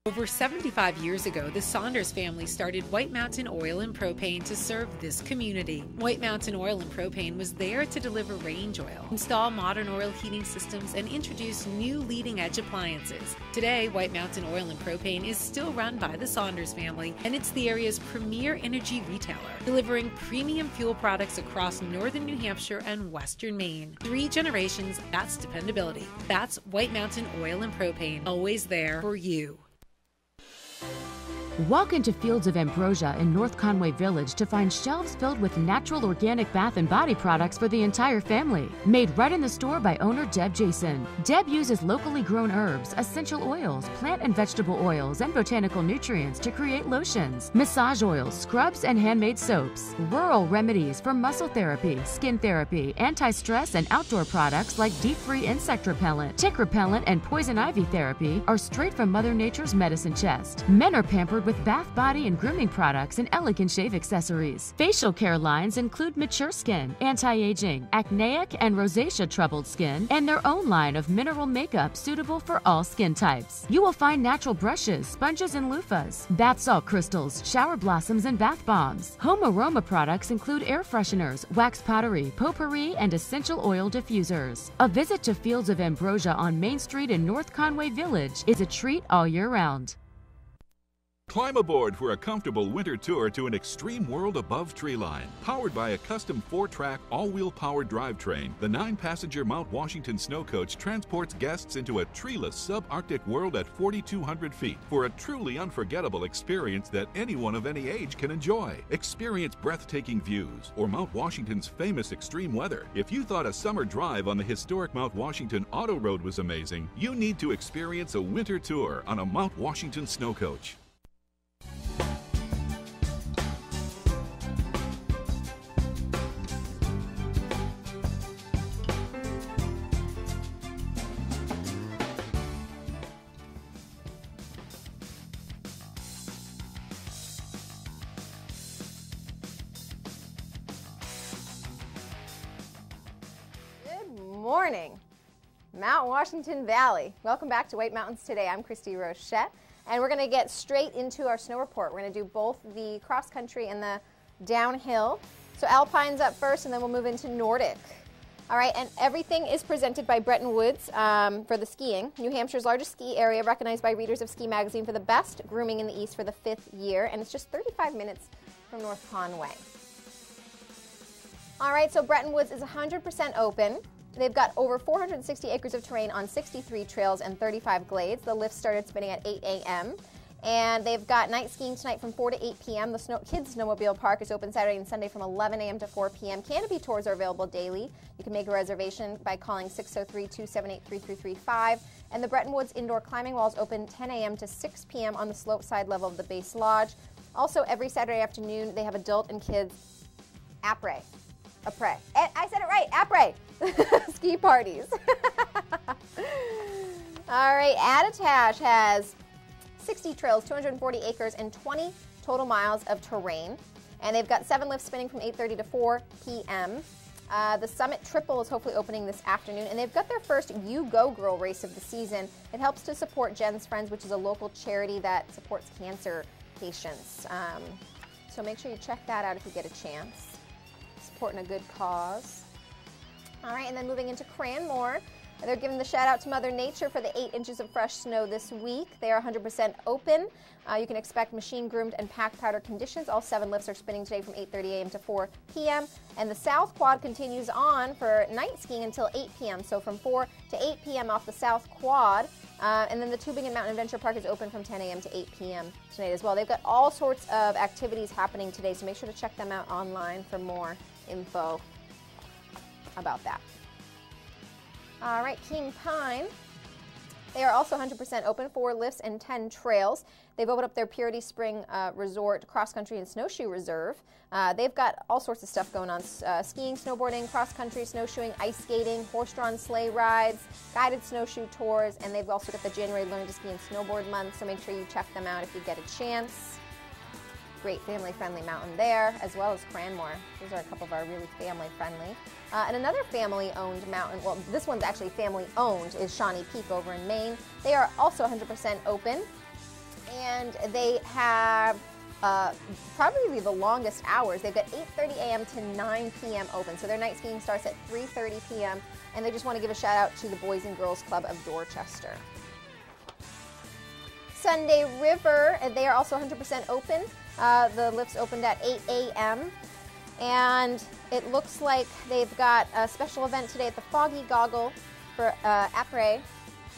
Over 75 years ago, the Saunders family started White Mountain Oil and Propane to serve this community. White Mountain Oil and Propane was there to deliver range oil, install modern oil heating systems, and introduce new leading-edge appliances. Today, White Mountain Oil and Propane is still run by the Saunders family, and it's the area's premier energy retailer, delivering premium fuel products across northern New Hampshire and western Maine. 3 generations, that's dependability. That's White Mountain Oil and Propane, always there for you. Walk into Fields of Ambrosia in North Conway Village to find shelves filled with natural organic bath and body products for the entire family. Made right in the store by owner Deb Jason. Deb uses locally grown herbs, essential oils, plant and vegetable oils, and botanical nutrients to create lotions, massage oils, scrubs, and handmade soaps. Rural remedies for muscle therapy, skin therapy, anti-stress, and outdoor products like deep-free insect repellent, tick repellent, and poison ivy therapy are straight from Mother Nature's medicine chest. Men are pampered with bath, body, and grooming products and elegant shave accessories. Facial care lines include mature skin, anti-aging, acneic, and rosacea troubled skin, and their own line of mineral makeup suitable for all skin types. You will find natural brushes, sponges, and loofahs, bath salt crystals, shower blossoms, and bath bombs. Home aroma products include air fresheners, wax pottery, potpourri, and essential oil diffusers. A visit to Fields of Ambrosia on Main Street in North Conway Village is a treat all year round. Climb aboard for a comfortable winter tour to an extreme world above treeline. Powered by a custom 4-track, all-wheel powered drivetrain, the 9-passenger Mount Washington Snow Coach transports guests into a treeless subarctic world at 4,200 feet for a truly unforgettable experience that anyone of any age can enjoy. Experience breathtaking views or Mount Washington's famous extreme weather. If you thought a summer drive on the historic Mount Washington Auto Road was amazing, you need to experience a winter tour on a Mount Washington Snow Coach. Morning, Mount Washington Valley. Welcome back to White Mountains Today. I'm Christy Rochette, and we're going to get straight into our snow report. We're going to do both the cross country and the downhill. So Alpine's up first, and then we'll move into Nordic. All right, and everything is presented by Bretton Woods for the skiing. New Hampshire's largest ski area, recognized by readers of Ski Magazine for the best grooming in the East for the 5th year, and it's just 35 minutes from North Conway. All right, so Bretton Woods is 100% open. They've got over 460 acres of terrain on 63 trails and 35 glades. The lift started spinning at 8 a.m. And they've got night skiing tonight from 4 to 8 p.m. The Kids Snowmobile Park is open Saturday and Sunday from 11 a.m. to 4 p.m. Canopy tours are available daily. You can make a reservation by calling 603-278-3335. And the Bretton Woods Indoor Climbing Wall is open 10 a.m. to 6 p.m. on the slope side level of the base lodge. Also, every Saturday afternoon, they have adult and kids après. I said it right, après. Ski parties. All right, Attitash has 60 trails, 240 acres, and 20 total miles of terrain. And they've got 7 lifts spinning from 8:30 to 4 p.m. The Summit Triple is hopefully opening this afternoon. And they've got their first You Go Girl race of the season. It helps to support Jen's Friends, which is a local charity that supports cancer patients. So make sure you check that out if you get a chance. Supporting a good cause. All right, and then moving into Cranmore, They're giving the shout out to Mother Nature for the 8 inches of fresh snow this week. They are 100% open. You can expect machine-groomed and packed powder conditions. All 7 lifts are spinning today from 8:30 a.m. to 4 p.m. And the South Quad continues on for night skiing until 8 p.m. So from 4 to 8 p.m. off the South Quad. And then the Tubing and Mountain Adventure Park is open from 10 a.m. to 8 p.m. tonight as well. They've got all sorts of activities happening today, so make sure to check them out online for more info about that. All right, King Pine. They are also 100% open, 4 lifts and 10 trails. They've opened up their Purity Spring Resort Cross Country and Snowshoe Reserve. They've got all sorts of stuff going on, skiing, snowboarding, cross country, snowshoeing, ice skating, horse-drawn sleigh rides, guided snowshoe tours, and they've also got the January Learn to Ski and Snowboard month, so make sure you check them out if you get a chance. Great family-friendly mountain there, as well as Cranmore. Those are a couple of our really family-friendly. And another family-owned mountain, well, this one's actually family-owned, is Shawnee Peak over in Maine. They are also 100% open, and they have probably the longest hours. They've got 8:30 a.m. to 9 p.m. open, so their night skiing starts at 3:30 p.m., and they just want to give a shout-out to the Boys and Girls Club of Dorchester. Sunday River, they are also 100% open. The lifts opened at 8 a.m. And it looks like they've got a special event today at the Foggy Goggle for après, I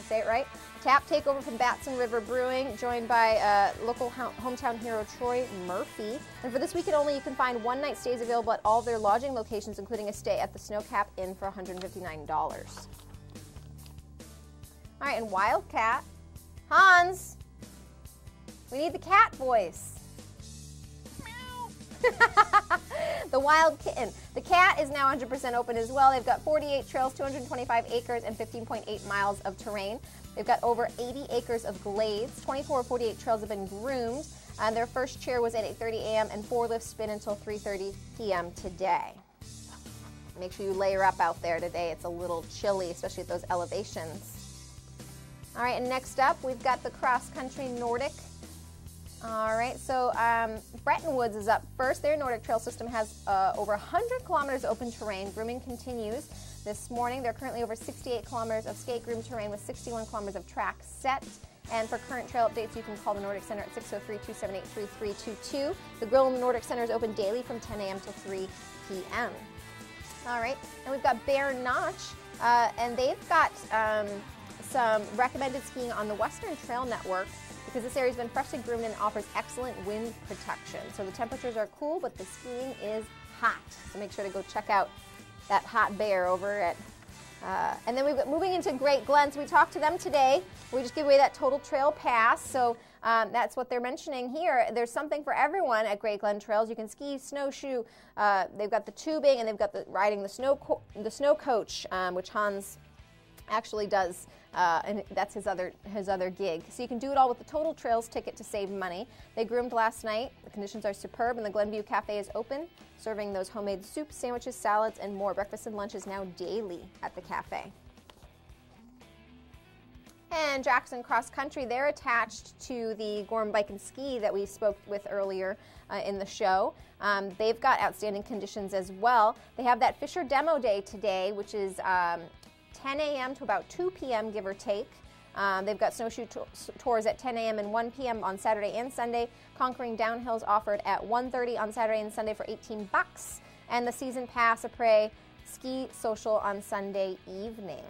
say it right, tap takeover from Batson River Brewing, joined by local hometown hero Troy Murphy. And for this weekend only, you can find one-night stays available at all of their lodging locations, including a stay at the Snowcap Inn for $159. All right, and Wildcat. Hans, we need the cat voice. The Wild Kitten. The cat is now 100% open as well. They've got 48 trails, 225 acres, and 15.8 miles of terrain. They've got over 80 acres of glades. 24 of 48 trails have been groomed. Their first cheer was at 8:30 a.m. and 4 lifts spin until 3:30 p.m. today. Make sure you layer up out there today. It's a little chilly, especially at those elevations. All right, and next up, we've got the Cross Country Nordic. All right, so Bretton Woods is up first. Their Nordic Trail system has over 100 kilometers of open terrain. Grooming continues this morning. There are currently over 68 kilometers of skate groomed terrain with 61 kilometers of track set. And for current trail updates, you can call the Nordic Center at 603-278-3322. The grill in the Nordic Center is open daily from 10 a.m. to 3 p.m. All right, and we've got Bear Notch, and they've got some recommended skiing on the Western Trail Network, because this area has been freshly groomed and offers excellent wind protection. So the temperatures are cool, but the skiing is hot. So make sure to go check out that hot bear over at, and then we've got moving into Great Glen. So we talked to them today. We just give away that total trail pass. So that's what they're mentioning here. There's something for everyone at Great Glen Trails. You can ski, snowshoe. They've got the tubing, and they've got the riding the snow coach, which Hans actually does, and that's his other gig. So you can do it all with the Total Trails ticket to save money. They groomed last night. The conditions are superb, and the Glenview Cafe is open, serving those homemade soups, sandwiches, salads, and more. Breakfast and lunch is now daily at the cafe. And Jackson Cross Country, they're attached to the Gorham Bike and Ski that we spoke with earlier in the show. They've got outstanding conditions as well. They have that Fisher Demo Day today, which is 10 a.m. to about 2 p.m., give or take. They've got snowshoe tours at 10 a.m. and 1 p.m. on Saturday and Sunday. Conquering Downhills offered at 1:30 on Saturday and Sunday for $18. And the Season Pass Après Ski Social on Sunday evening.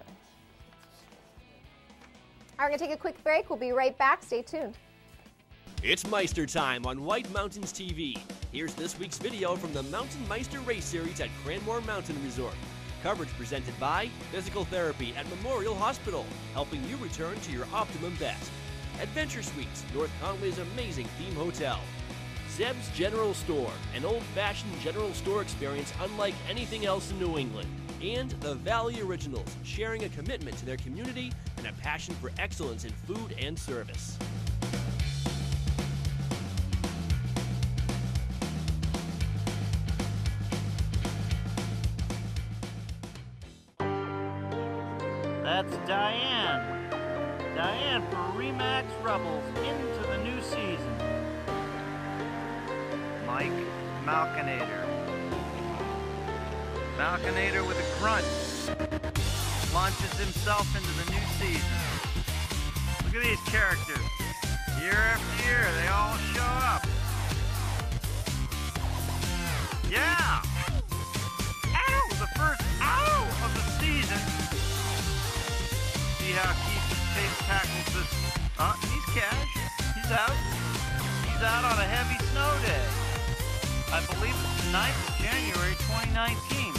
All right, we're going to take a quick break. We'll be right back. Stay tuned. It's Meister time on White Mountains TV. Here's this week's video from the Mountain Meister Race Series at Cranmore Mountain Resort. Coverage presented by Physical Therapy at Memorial Hospital, helping you return to your optimum best. Adventure Suites, North Conway's amazing theme hotel. Zeb's General Store, an old-fashioned general store experience unlike anything else in New England. And the Valley Originals, sharing a commitment to their community and a passion for excellence in food and service. That's Diane. Diane for Remax Rebels into the new season. Mike Malkinator. Malkinator with a grunt. launches himself into the new season. Look at these characters. Year after year, they all show up. Yeah! Ow! The first ow of the season. See how Keith tackles this. He's cash. He's out. He's out on a heavy snow day. I believe it's the 9th of January, 2019.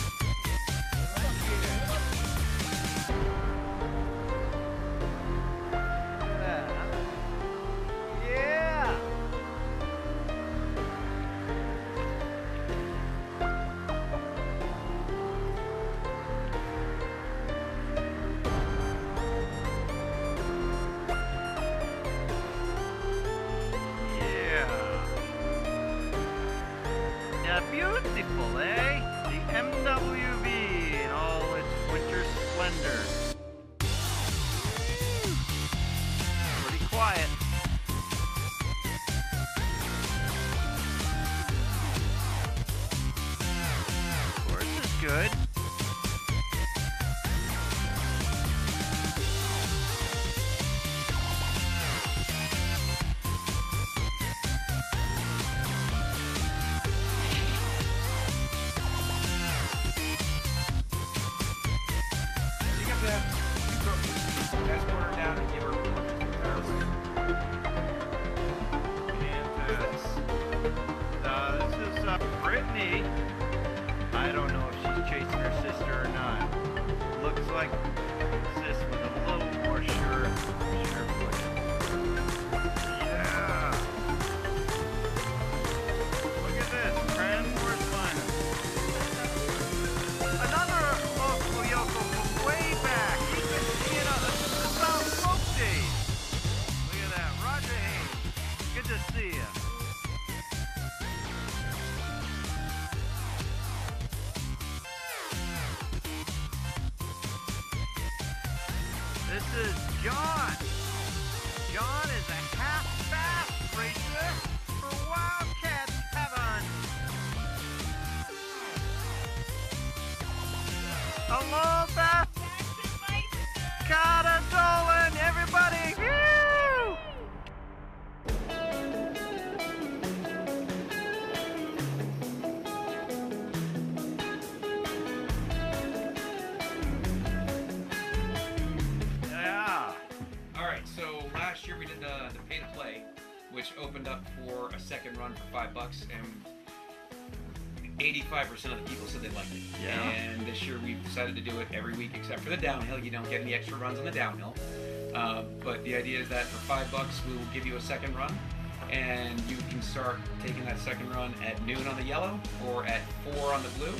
Beautiful, eh? The MWV in all its winter splendor. Pretty quiet. Horse is good. I don't know if she's chasing her sister or not. Looks like sis with a little more sure footing. Yeah. Look at this, Transverse Finance. Another local yokel from way back. He's been seeing the South Slope days. Look at that, Roger Hayes. Good to see ya. This is John. John is a half-fast racer for Wildcat Heaven. Aloha, Kata Dolan, everybody. Woo! So last year we did the pay to play, which opened up for a second run for $5, and 85% of the people said they liked it. Yeah. And this year we've decided to do it every week except for the downhill. You don't get any extra runs on the downhill. But the idea is that for $5 we will give you a second run, and you can start taking that second run at noon on the yellow or at 4 on the blue.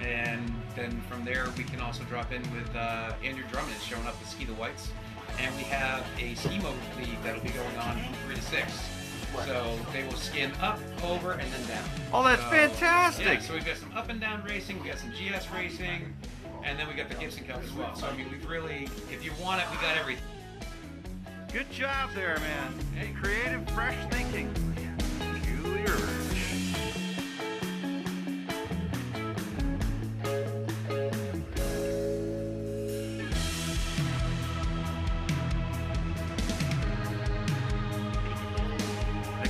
And then from there we can also drop in with Andrew Drummond is showing up to ski the whites. And we have a ski motor league that'll be going on from 3 to 6. So they will skin up, over, and then down. Oh, that's fantastic! Yeah, so we've got some up and down racing, we got some GS racing, and then we got the Gibson Cup as well. So I mean, we've really, if you want it, we got everything. Good job there, man. Hey, creative, fresh thinking. Julie Rich.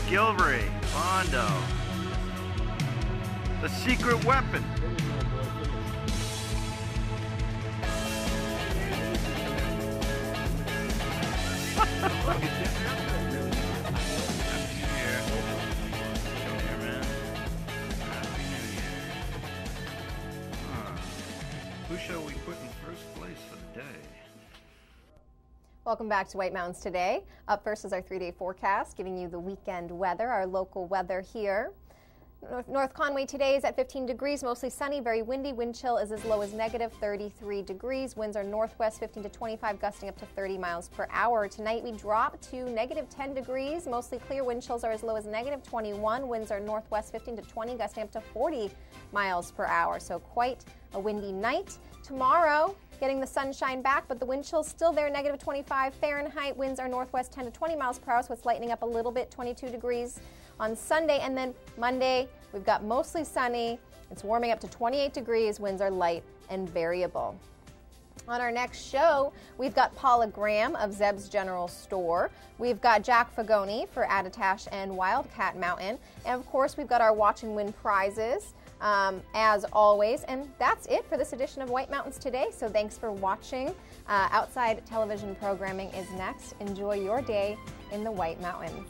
Gilvery, Bondo, the secret weapon. Who shall we put in first place for the day? Welcome back to White Mountains Today. Up first is our 3-day forecast, giving you the weekend weather, our local weather here. North Conway today is at 15 degrees, mostly sunny, very windy. Wind chill is as low as negative 33 degrees. Winds are northwest 15 to 25, gusting up to 30 miles per hour. Tonight we drop to negative 10 degrees, mostly clear. Wind chills are as low as negative 21. Winds are northwest 15 to 20, gusting up to 40 miles per hour. So quite a windy night. Tomorrow, getting the sunshine back, but the wind chill's still there, negative 25 Fahrenheit. Winds are northwest 10 to 20 miles per hour, so it's lightening up a little bit, 22 degrees on Sunday. And then Monday, we've got mostly sunny. It's warming up to 28 degrees. Winds are light and variable. On our next show, we've got Paula Graham of Zeb's General Store. We've got Jack Fagoni for Attitash and Wildcat Mountain. And of course, we've got our Watch and Win prizes, as always. And that's it for this edition of White Mountains Today. So thanks for watching. Outside television programming is next. Enjoy your day in the White Mountains.